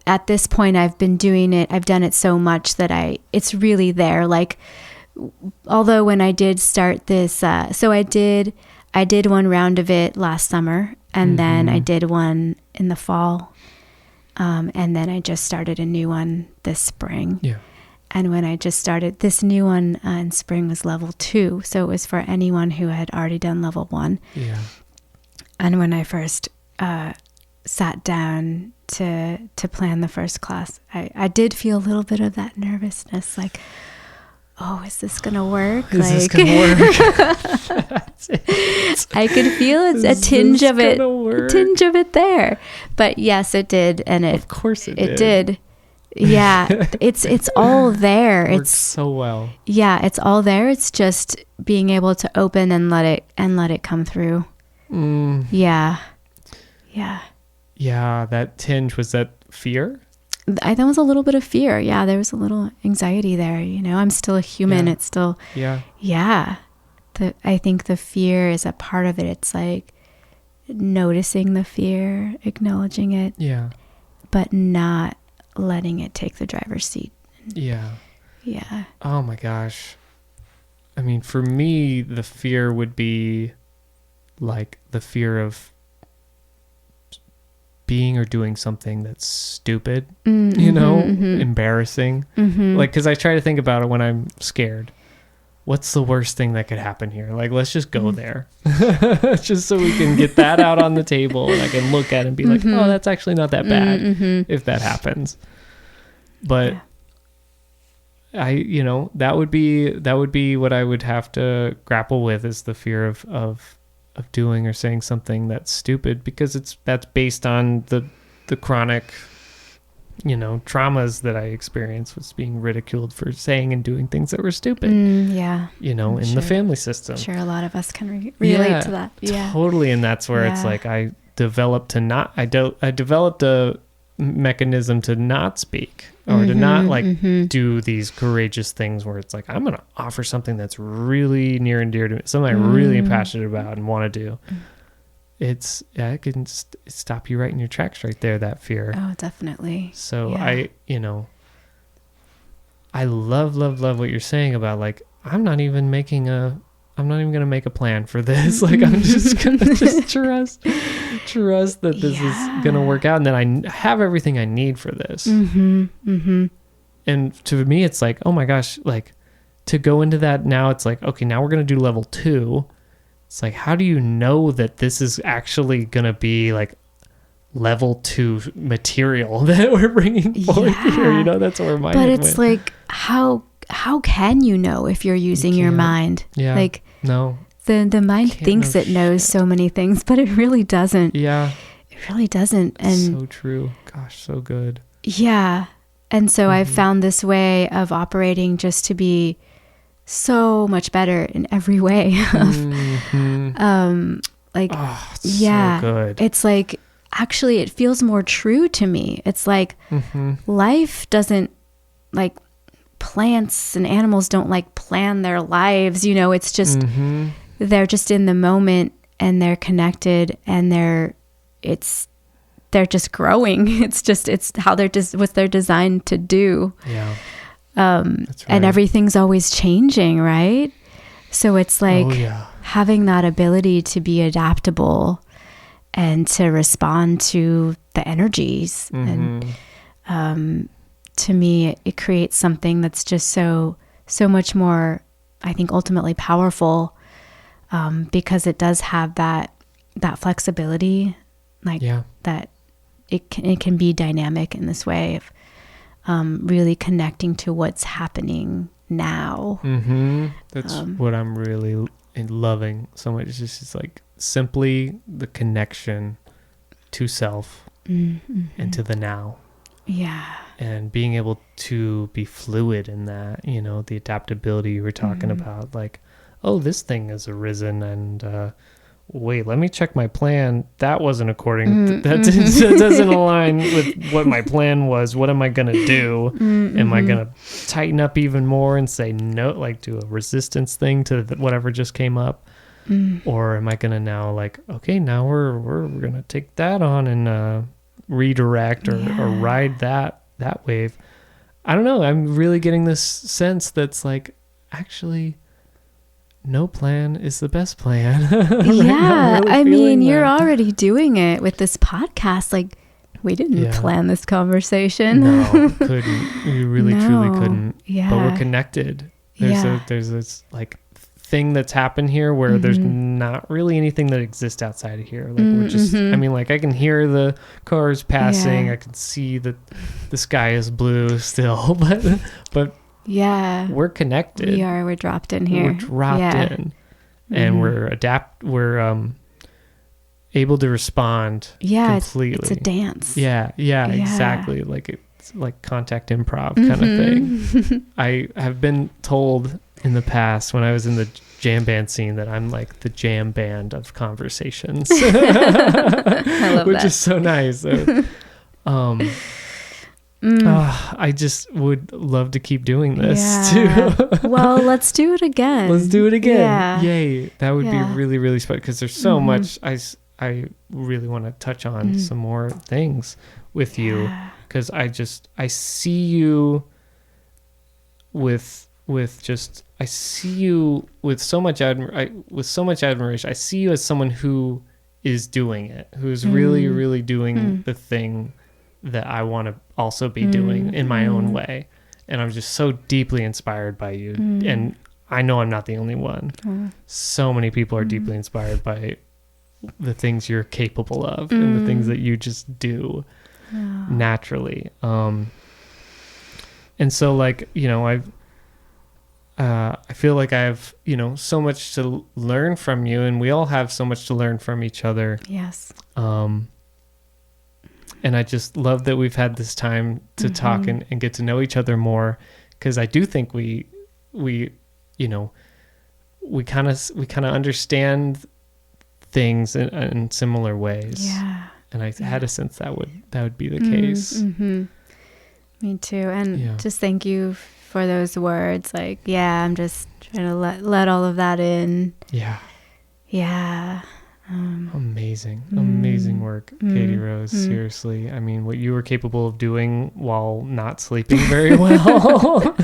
at this point I've done it so much that it's really there. Like, although when I did start this, so I did one round of it last summer and then I did one in the fall. And then I just started a new one this spring. Yeah. And when I just started this new one in spring was level 2. So it was for anyone who had already done level 1. Yeah. And when I first sat down to plan the first class, I did feel a little bit of that nervousness, like, oh, is this going to work? This going to work? I could feel a tinge of it there. But yes, it did. And of course it did. Yeah, it's all there. It's so well. Yeah, it's all there. It's just being able to open and let it come through. Yeah. That tinge, was that fear? There was a little bit of fear. Yeah, there was a little anxiety there. I'm still a human. Yeah. It's still. Yeah. I think the fear is a part of it. It's like noticing the fear, acknowledging it. Yeah. But not letting it take the driver's seat. Yeah. Yeah. Oh my gosh. I mean, for me, the fear would be like the fear of being or doing something that's stupid, embarrassing. Like, because I try to think about it when I'm scared. What's the worst thing that could happen here? Like, let's just go there. Just so we can get that out on the table and I can look at it and be like, oh, that's actually not that bad if that happens. But that would be what I would have to grapple with, is the fear of of doing or saying something that's stupid, because that's based on the chronic, traumas that I experienced, was being ridiculed for saying and doing things that were stupid. Yeah. In the family system. I'm sure a lot of us can relate to that. Yeah. Totally. And that's where it's like I developed a mechanism to not speak, or to not do these courageous things where it's like, I'm going to offer something that's really near and dear to me, something I'm really passionate about and want to do. It can stop you right in your tracks right there, that fear. Oh, definitely. So I love what you're saying about, like, I'm not even going to make a plan for this. Like, I'm just going to just trust that this is going to work out, and that I have everything I need for this. And to me, it's like, oh my gosh, like, to go into that now, it's like, okay, now we're going to do level 2. It's like, how do you know that this is actually going to be like level 2 material that we're bringing forth here? That's where my But head it's went. like, how can you know if you're using your mind? Yeah. Like, no. The mind thinks it knows so many things, but it really doesn't. Yeah. It really doesn't. And so true. Gosh, so good. Yeah. And so I've found this way of operating just to be so much better in every way. Like, so good. It's like, actually, it feels more true to me. It's like life doesn't, like, plants and animals don't like plan their lives. It's just, they're just in the moment, and they're connected, and they're just growing. It's how what they're designed to do. Yeah. That's right. And everything's always changing, right? So it's like having that ability to be adaptable and to respond to the energies. And to me, it creates something that's just so much more, I think, ultimately powerful, because it does have that flexibility, like that it can be dynamic in this way of really connecting to what's happening now. That's what I'm really loving so much. It's just like simply the connection to self and to the now. Yeah. And being able to be fluid in that, the adaptability you were talking about, like, oh, this thing has arisen, and wait, let me check my plan. That wasn't according that doesn't align with what my plan was. What am I going to do? Am I going to tighten up even more and say no, like do a resistance thing to whatever just came up? Or am I going to now, like, okay, now we're going to take that on and redirect or ride that wave? I don't know. I'm really getting this sense that's like, actually, no plan is the best plan. Yeah. I mean, you're already doing it with this podcast. Like, we didn't plan this conversation. No, couldn't. We really truly couldn't. Yeah. But we're connected. There's this like thing that's happened here where there's not really anything that exists outside of here. Like we're just, I mean, like I can hear the cars passing. I can see that the sky is blue still, but we're connected. We're dropped in here. We're dropped in, and we're able to respond completely. It's a dance. Yeah, exactly. Like it's like contact improv kind of thing. I have been told in the past when I was in the jam band scene that I'm like the jam band of conversations. I love which that. is so nice. So, I just would love to keep doing this too. Well, let's do it again. Let's do it again. Yeah. Yay. That would be really, really special because there's so much I really want to touch on some more things with you because I see you with I see you with so much admiration. I see you as someone who is doing it, who's really, really doing the thing that I want to also be doing in my own way. And I'm just so deeply inspired by you. And I know I'm not the only one. So many people are deeply inspired by the things you're capable of and the things that you just do naturally. And so like, you know, I feel like I have, so much to learn from you, and we all have so much to learn from each other. Yes. And I just love that we've had this time to talk and get to know each other more, because I do think we kind of understand things in similar ways. Yeah. And I had a sense that would be the case. Mm-hmm. Me too. And just thank you for those words. Like, I'm just trying to let all of that in. Yeah. Yeah. Amazing work, Katie Rose. Seriously. I mean, what you were capable of doing while not sleeping very well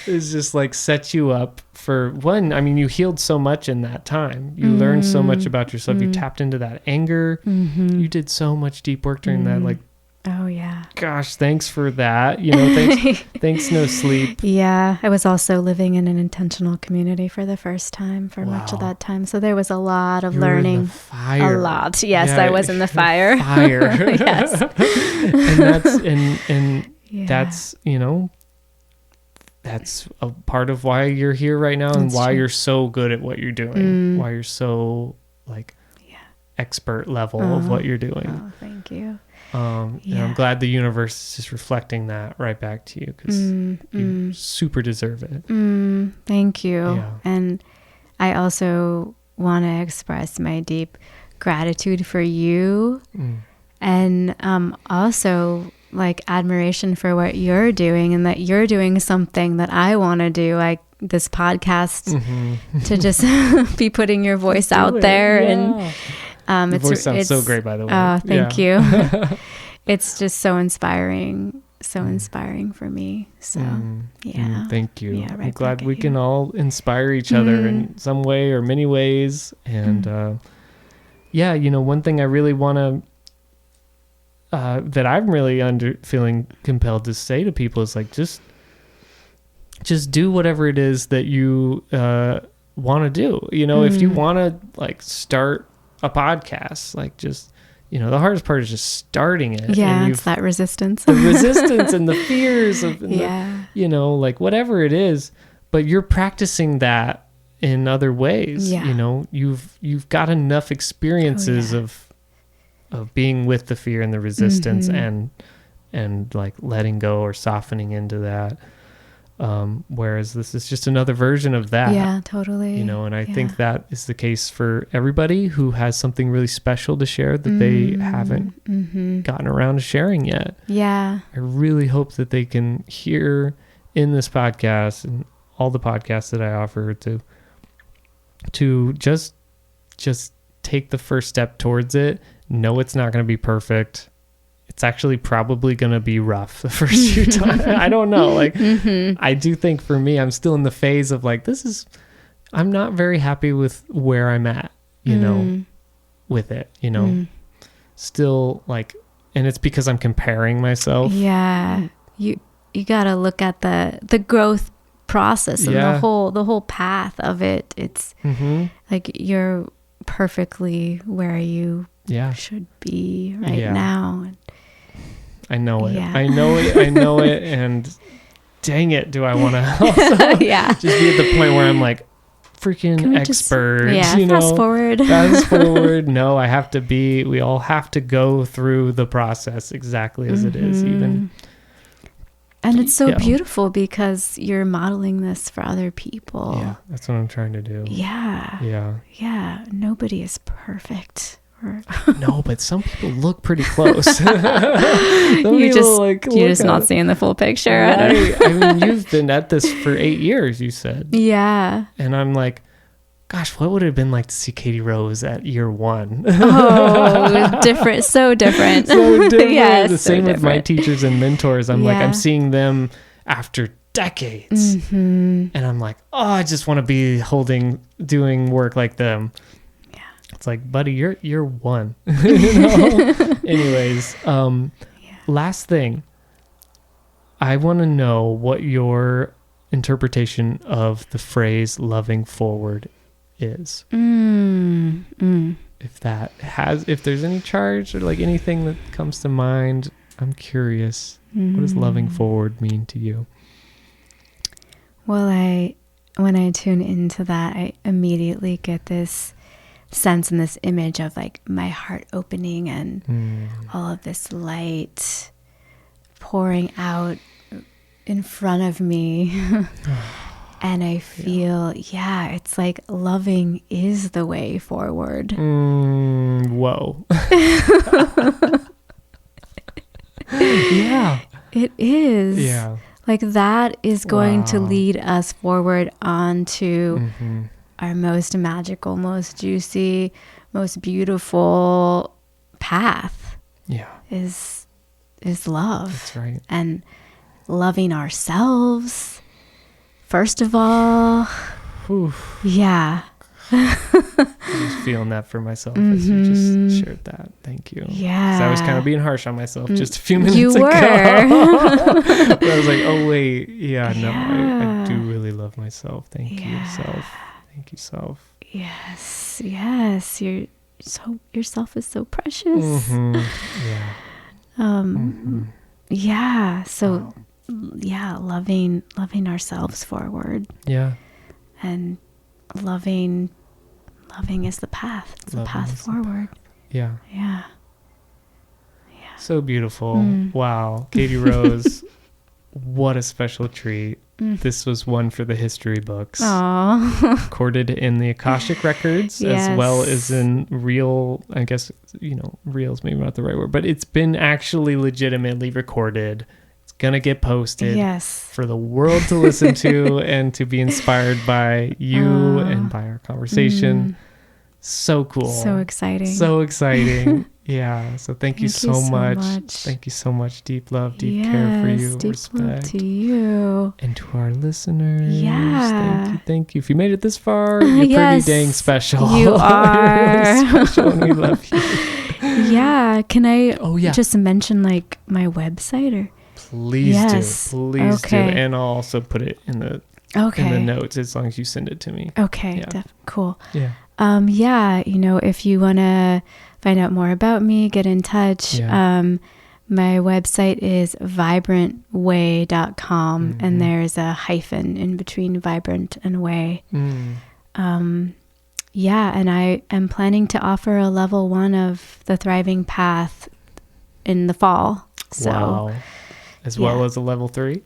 is just like set you up for one. I mean, you healed so much in that time. You learned so much about yourself. You tapped into that anger. You did so much deep work during that. Like, oh yeah. Gosh, thanks for that. Thanks no sleep. Yeah. I was also living in an intentional community for the first time for much of that time. So there was a lot of learning. In the fire. A lot. Yes, I was in the fire. Yes. That's a part of why you're here right now, and why you're so good at what you're doing. Why you're so expert level of what you're doing. Oh, thank you. And I'm glad the universe is just reflecting that right back to you, because you super deserve it. Thank you. Yeah. And I also want to express my deep gratitude for you, and also like admiration for what you're doing, and that you're doing something that I want to do, like this podcast, to just be putting your voice out there. Yeah. And your voice sounds so great, by the way. Oh, thank you. It's just so inspiring for me. So thank you. Yeah, I'm glad we can all inspire each other in some way or many ways. And one thing I really want to that I'm really feeling compelled to say to people is like, just do whatever it is that you want to do. If you want to like start a podcast, like just, the hardest part is just starting it. Yeah, and it's that resistance. The resistance and the fears of, like whatever it is, but you're practicing that in other ways. Yeah. You've got enough experiences of being with the fear and the resistance and like letting go or softening into that. Whereas this is just another version of that. Yeah, totally. And I think that is the case for everybody who has something really special to share that they haven't gotten around to sharing yet. Yeah. I really hope that they can hear in this podcast and all the podcasts that I offer to just take the first step towards it. No, it's not going to be perfect. It's actually probably going to be rough the first few times. I don't know. Like, I do think for me, I'm still in the phase of like, I'm not very happy with where I'm at, with it, still like, and it's because I'm comparing myself. Yeah. You got to look at the growth process and the whole path of it. It's like, you're perfectly where you should be right now. I know it. Yeah. I know it. And dang it, do I want to also just be at the point where I'm like freaking expert. Fast forward. No, we all have to go through the process exactly as it is, even. And it's so beautiful because you're modeling this for other people. Yeah, that's what I'm trying to do. Yeah. Yeah. Yeah. Nobody is perfect. No, but some people look pretty close. You're just not seeing the full picture. Right. I mean, you've been at this for 8 years, you said. Yeah. And I'm like, gosh, what would it have been like to see Katie Rose at year 1? Oh, different. So different. Yeah, the same with my teachers and mentors. I'm like, I'm seeing them after decades. And I'm like, oh, I just want to be doing work like them. It's like, buddy, you're one. Anyways, last thing, I want to know what your interpretation of the phrase "loving forward" is. If there's any charge or like anything that comes to mind, I'm curious. What does loving forward mean to you? Well, when I tune into that, I immediately get this sense and this image of like my heart opening and all of this light pouring out in front of me. And I feel, it's like loving is the way forward. Whoa. Yeah. It is. Yeah. Like that is going to lead us forward onto our most magical, most juicy, most beautiful path. Yeah. Is love. That's right. And loving ourselves, first of all. Oof. Yeah. I'm just feeling that for myself as you just shared that. Thank you. Yeah. 'Cause I was kind of being harsh on myself just a few minutes you ago. were. But I was like, oh wait, I do really love myself. Thank you, self. Thank you, self. Yes. Yourself is so precious. Yeah. So loving ourselves forward. Yeah. And loving is the path. It's the path forward. Yeah. Yeah. So beautiful. Wow. Katie Rose, what a special treat. This was one for the history books. Aww. Recorded in the Akashic Records as well as in real, I guess, real is maybe not the right word, but it's been actually legitimately recorded. It's going to get posted for the world to listen to and to be inspired by you and by our conversation. So cool. So exciting. Yeah. So thank you so much. Thank you so much. Deep love, deep care for you. Deep respect love to you. And to our listeners. Yeah. Thank you. If you made it this far, you're pretty dang special. You are. You're really special and we love you. Yeah. Can I just mention like my website or? Please do. And I'll also put it in the notes as long as you send it to me. Okay. Cool. Yeah. If you want to find out more about me, get in touch. My website is vibrantway.com and there's a hyphen in between vibrant and way. And I am planning to offer a level 1 of the Thriving Path in the fall. So, as well as a level 3?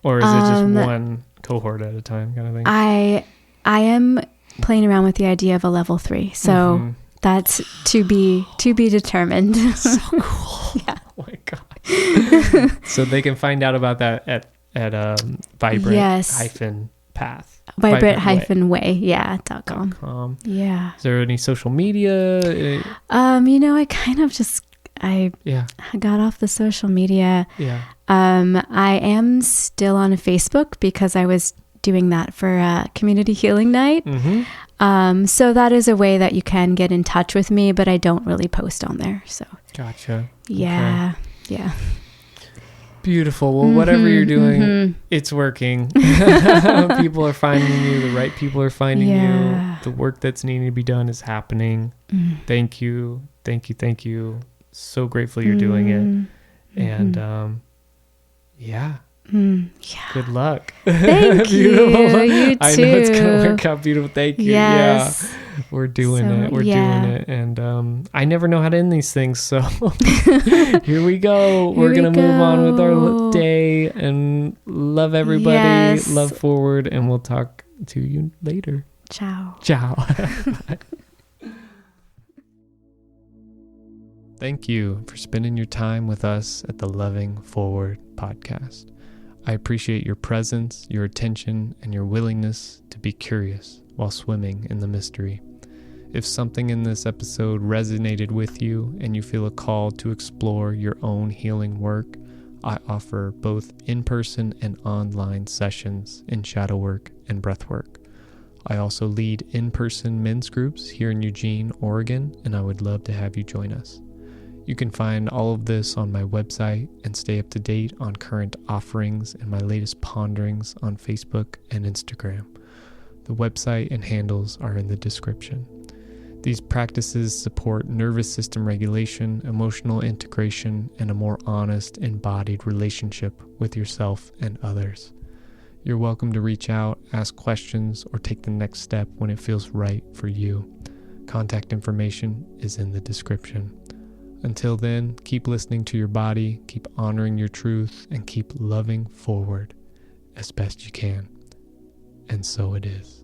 Or is it just one cohort at a time kind of thing? I am playing around with the idea of a level 3. So that's to be determined. So cool. Yeah. Oh my God. So they can find out about that at vibrant-path. Vibrant-way.com. Yeah. Is there any social media? I kind of just I got off the social media. Yeah. I am still on Facebook because I was doing that for community healing night. So that is a way that you can get in touch with me, but I don't really post on there. So gotcha. Yeah. Okay. Yeah. Beautiful. Well, whatever you're doing, it's working. People are finding you. The right people are finding you. The work that's needing to be done is happening. Thank you. Thank you. Thank you. So grateful you're doing it. And good luck. Thank you. You too. I know it's going to work out beautiful. Thank you. Yes. Yeah. We're doing it. We're doing it. And I never know how to end these things. So here we go. We're going to move on with our day and love everybody. Yes. Love forward. And we'll talk to you later. Ciao. Thank you for spending your time with us at the Loving Forward podcast. I appreciate your presence, your attention, and your willingness to be curious while swimming in the mystery. If something in this episode resonated with you and you feel a call to explore your own healing work, I offer both in-person and online sessions in shadow work and breath work. I also lead in-person men's groups here in Eugene, Oregon, and I would love to have you join us. You can find all of this on my website and stay up to date on current offerings and my latest ponderings on Facebook and Instagram. The website and handles are in the description. These practices support nervous system regulation, emotional integration, and a more honest, embodied relationship with yourself and others. You're welcome to reach out, ask questions, or take the next step when it feels right for you. Contact information is in the description. Until then, keep listening to your body, keep honoring your truth, and keep loving forward as best you can. And so it is.